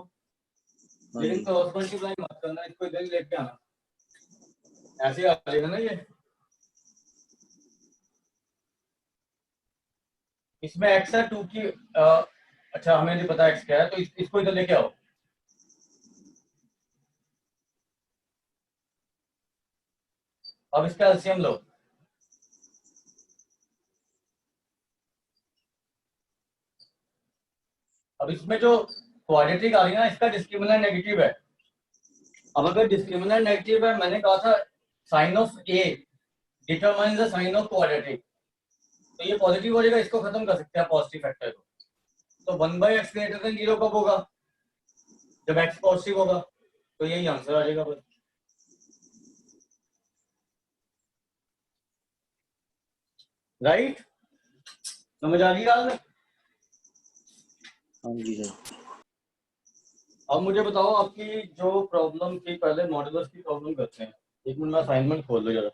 हाँ लेकिन जी क्रॉस मल्टीप्लाई मत करना, इसको इधर ही लेके आना, ऐसे ही आ जाएगा ना ये। इसमें x है 2 की अच्छा हमें नहीं पता x क्या है, तो इसको इधर लेके आओ। अब इसका एलसीएम लो। अब इसमें जो क्वाड्रेटिक आ रही है ना, इसका डिस्क्रिमिनेंट नेगेटिव है। अब अगर डिस्क्रिमिनेंट नेगेटिव है, मैंने कहा था sign of a determines the sign of quadratic, तो ये पॉजिटिव हो जाएगा, इसको खत्म कर सकते हैं पॉजिटिव फैक्टर को। तो 1/x ग्रेटर देन 0 कब होगा? जब x पॉजिटिव होगा। तो यही आंसर आ जाएगा बस। राइट, समझ आ गई यार? हाँ जी सर। अब मुझे बताओ आपकी जो प्रॉब्लम थी, पहले मॉडुलस की प्रॉब्लम करते हैं। एक मिनट में असाइनमेंट खोल लो जरा।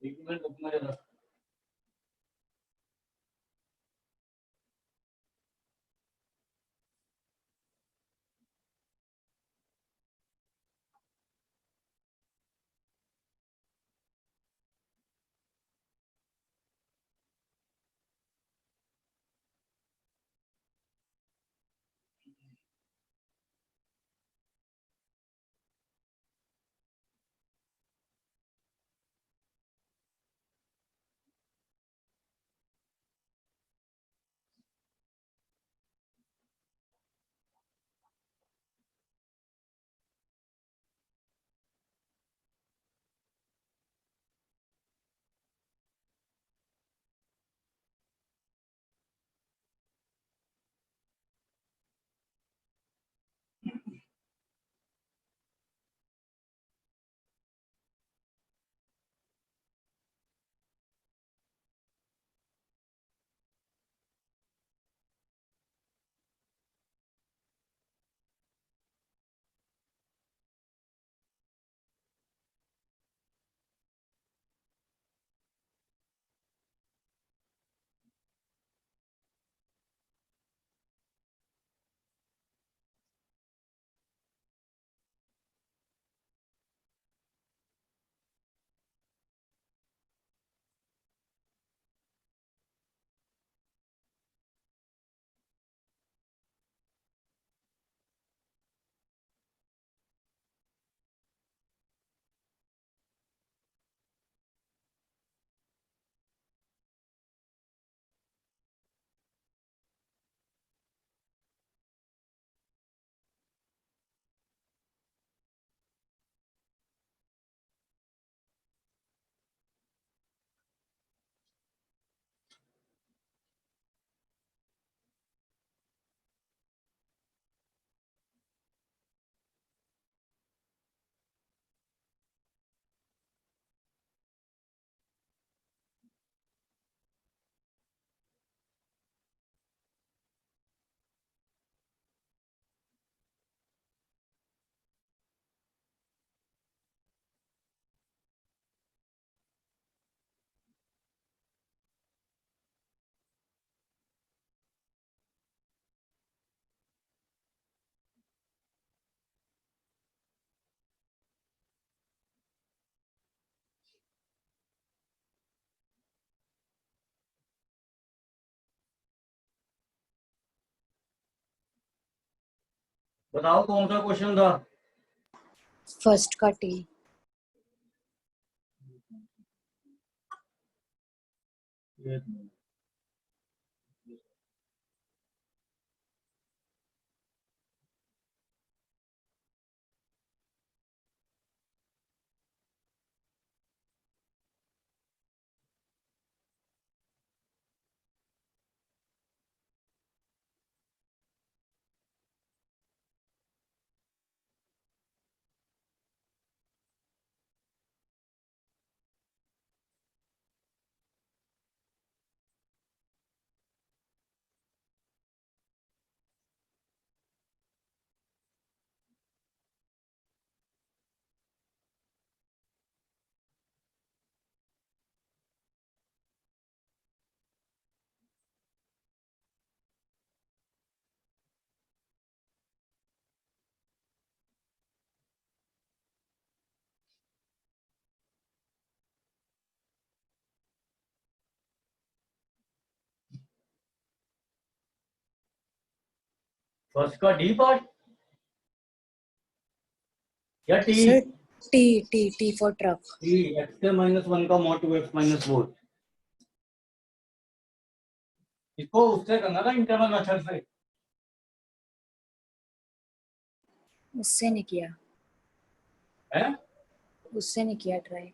एक मिनट रुकना जरा। बताओ कौन सा क्वेश्चन था? फर्स्ट का टी। एक मिनट। फर्स्ट का डी पार्ट या T? Sir T for truck. T x के माइनस 1 का मॉड 2x माइनस 4। इसको उससे करना था इंटरवल मेथड से। उससे नहीं किया, है उससे नहीं किया ट्राई।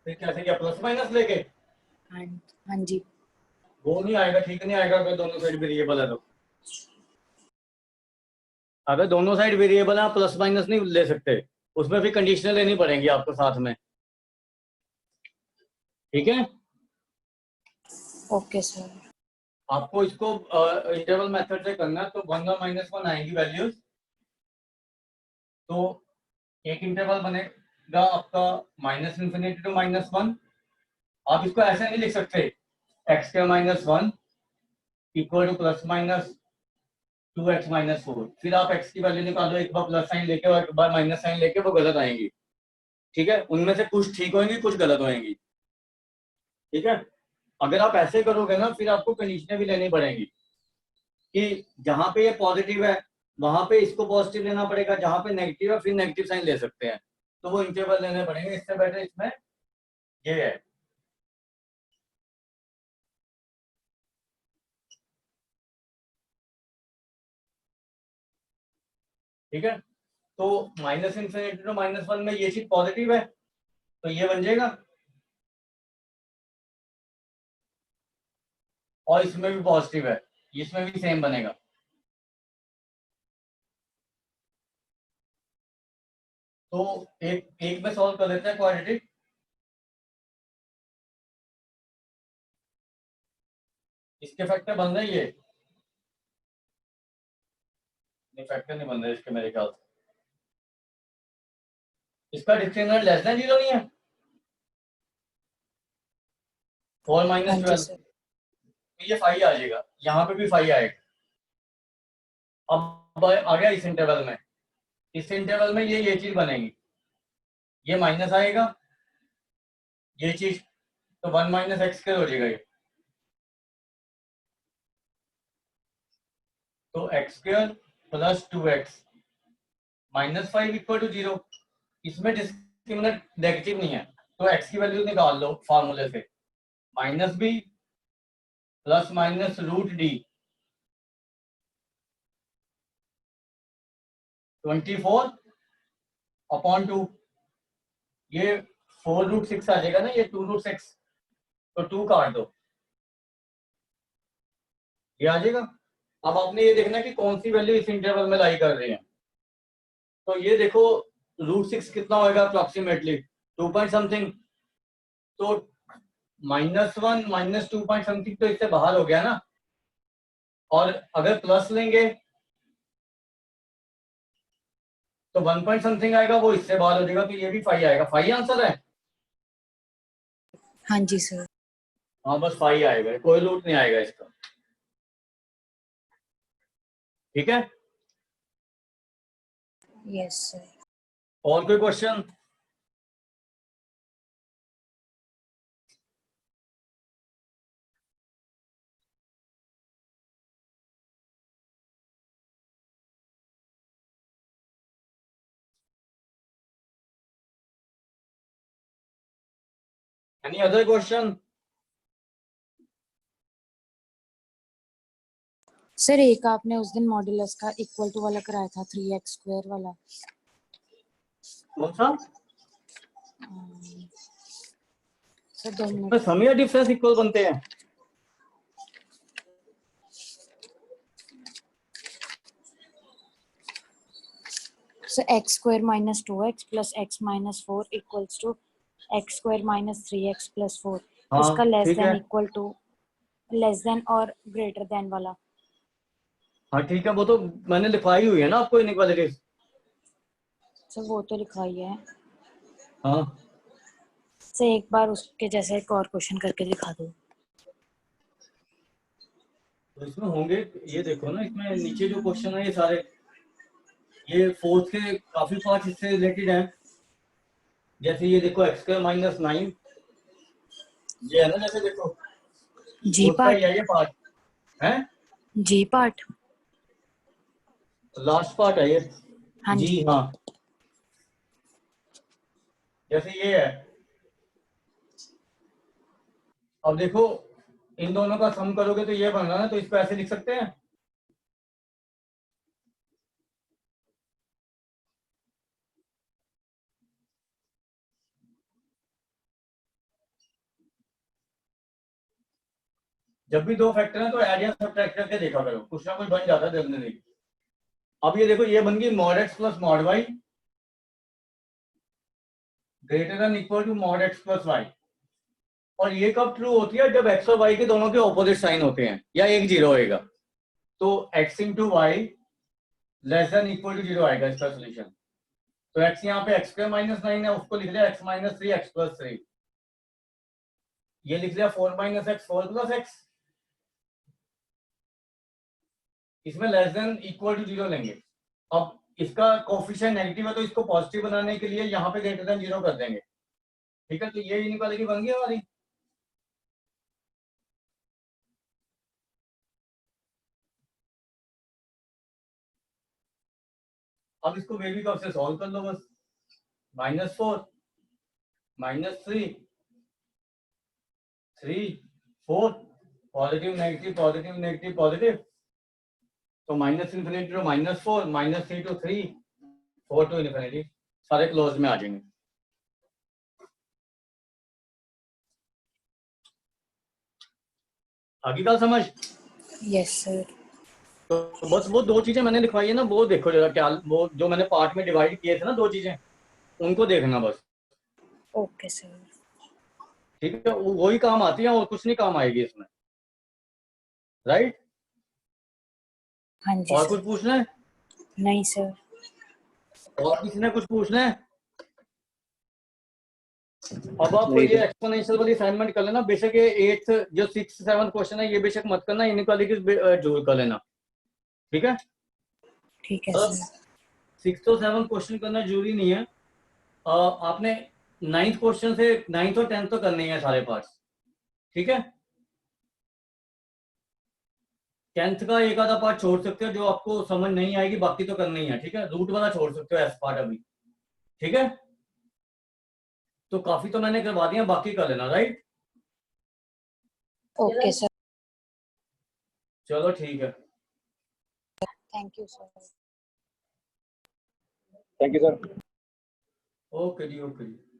फिर कैसे किया? प्लस माइनस लेके? हाँ हाँ जी। वो नहीं आएगा, ठीक नहीं आएगा अगर दोनों साइड वेरिएबल है तो। अगर दोनों साइड वेरिएबल है आप प्लस माइनस नहीं ले सकते, उसमें भी कंडीशनल लेनी पड़ेंगी आपको साथ में। ठीक है, ओके सर। आपको इसको इंटरवल मेथड से करना है तो 1 और -1 आएंगी वैल्यूज। तो एक इंटरवल बनेगा आपका -∞ to -1। आप इसको ऐसे नहीं लिख सकते x के -1 equal two plus minus 2x minus 4। फिर आप x की वैल्यू निकालो, एक बार प्लस साइन लेके और एक बार माइनस साइन लेके, वो गलत आएंगी। ठीक है, उनमें से कुछ ठीक होंगी कुछ गलत होंगी। ठीक है, अगर आप ऐसे करोगे ना फिर आपको कंडीशनें भी लेनी पड़ेंगी कि जहां पे ये पॉजिटिव है वहां पे इसको पॉजिटिव लेना पड़ेगा, जहां पे नेगेटिव है फिर नेगेटिव साइन ले सकते हैं, तो वो इंटरवल लेने पड़ेंगे। इससे बेटर इसमें ये है। ठीक है, तो -∞ to -1 में ये चीज पॉजिटिव है तो ये बन जाएगा, और इसमें भी पॉजिटिव है, इसमें भी सेम बनेगा। तो एक में सॉल्व कर लेते हैं क्वाड्रेटिक। इसके फैक्टर बन रहे ये नहीं, फैक्टर नहीं बन रहे इसके मेरे ख्याल से। इसका डिस्क्रिमिनेंट लेस देन 0 नहीं है, 4 हाँ -12 जी सर। तो ये 5 आ जाएगा, यहाँ पे भी 5 आएगा। अब आ गया इस इंटरवल में, इस इंटरवल में ये चीज बनेगी, ये माइनस आएगा ये चीज, तो 1 - x हो जाएगा ये। तो x² plus 2x -5 equal to 0। इसमें डिस्क्रिमिनेंट नेगेटिव नहीं है तो x की वैल्यू निकाल लो फार्मूले से, -b प्लस माइनस √d 24/2। ये 4√6 आ जाएगा ना, ये 2√6, तो 2 काट दो, ये आ जाएगा। अब आपने ये देखना कि कौन सी वैल्यू इस इंटरवल में लाई कर रही है। तो ये देखो √6 कितना होगा अप्रोक्सीमेटली 2 पॉइंट समथिंग, तो -1 -2 पॉइंट समथिंग तो इससे बाहर हो गया ना। और अगर प्लस लेंगे तो 1 पॉइंट समथिंग आएगा, वो इससे बाहर हो जाएगा, तो ये भी 5 आएगा। 5 आंसर है। हाँ जी सर। हाँ बस 5 आएगा, कोई रूट नहीं आएगा इसका। ठीक है, यस सर। और कोई question? Any other question? Sir एक आपने उस दिन मॉड्यूलस का इक्वल टू वाला कराया था 3x² वाला। कौन सा? सर 2 तो मिनट। सम या डिफरेंस इक्वल बनते हैं? Sir x² - 2x plus x - 4 equals to x² - 3x plus 4। हाँ इसका लेस ठीक देन है, इक्वल टू लेस देन और ग्रेटर देन वाला। हाँ ठीक है, वो तो मैंने लिखवाई हुई है ना आपको इनइक्वालिटीज। सर वो तो लिखा ही है। हाँ सर एक बार उसके जैसा एक और क्वेश्चन करके दिखा दो। तो इसमें होंगे, ये देखो ना इसमें नीचे जो क्वेश्चन है ये सारे, ये फोर्थ के काफी पार्ट इससे रिलेटेड हैं। जैसे ये देखो x² -9, ये है ना, जैसे देखो जी उसका पार्ट। ये पार्ट है। जी पार्ट। लास्ट पार्ट है ये। हाँ जी जी। हाँ, जैसे ये है, अब देखो इन दोनों का सम करोगे तो ये बन रहा है ना, तो इसको ऐसे लिख सकते हैं। जब भी दो फैक्टर है तो एड या सब्ट्रैक्ट करके देखा करो, कुछ ना कुछ बन जाता है जनरली। अब ये देखो, ये बन गई mod x plus mod y greater than equal to mod x plus y. और ये कब ट्रू होती है? जब एक्स और वाई के दोनों के ऑपोजिट साइन होते हैं या एक जीरो होएगा, तो x into y less than equal to zero आएगा इसका सोल्यूशन। तो एक्स यहाँ पे एक्स स्क्वायर माइनस 9 है, उसको लिख लिया एक्स माइनस 3 एक्स प्लस 3। ये लिख लिया 4 माइनस एक्स 4 प्लस एक्स। इसमें less than equal to zero लेंगे। अब इसका कोफिशिएंट नेगेटिव है तो इसको पॉजिटिव बनाने के लिए यहाँ पे ग्रेटर देन जीरो कर देंगे। ठीक है, तो ये इनइक्वालिटी बन गई हमारी। अब इसको बेबी कप से सॉल्व कर लो बस। -4 -3 3 4 positive negative positive negative positive, तो minus infinity to -4 -3 to 3 4 to infinity, सारे क्लोज में आ जाएंगे। आगे का समझ? Yes sir. तो बस वो दो चीजें मैंने लिखवाई है ना, वो देखो जरा क्या, वो जो मैंने पार्ट में डिवाइड किए थे ना दो चीजें, उनको देखना बस। Okay sir. ठीक है, वही काम आती है और कुछ नहीं काम आएगी इसमें, राइट? हाँ जी और सर। कुछ पूछना है? नहीं सर। और किसी ने कुछ पूछना है? अब आप नहीं ये सर। एक्सपोनेंशियल वाली असाइनमेंट कर लेना, बेशक ये 8th जो 6th 7th क्वेश्चन है ये बेशक मत करना, इनइक्वालिटी जरूर कर लेना। ठीक है, ठीक है अब सर। 6th और 7th क्वेश्चन करना जरूरी नहीं है। आपने 9th क्वेश्चन से 9th और 10th तो करने ही है सारे पार्ट्स। ठीक है, 10th का एक आधा पार्ट छोड़ सकते हो जो आपको समझ नहीं आएगी, बाकी तो करना ही है। ठीक है, रूट वाला छोड़ सकते हो एस पार्ट अभी। ठीक है, तो काफी तो मैंने करवा दिया, बाकी कर लेना, राइट? Okay sir. चलो ठीक है। Thank you sir. Thank you sir. Okay जी, ओके जी।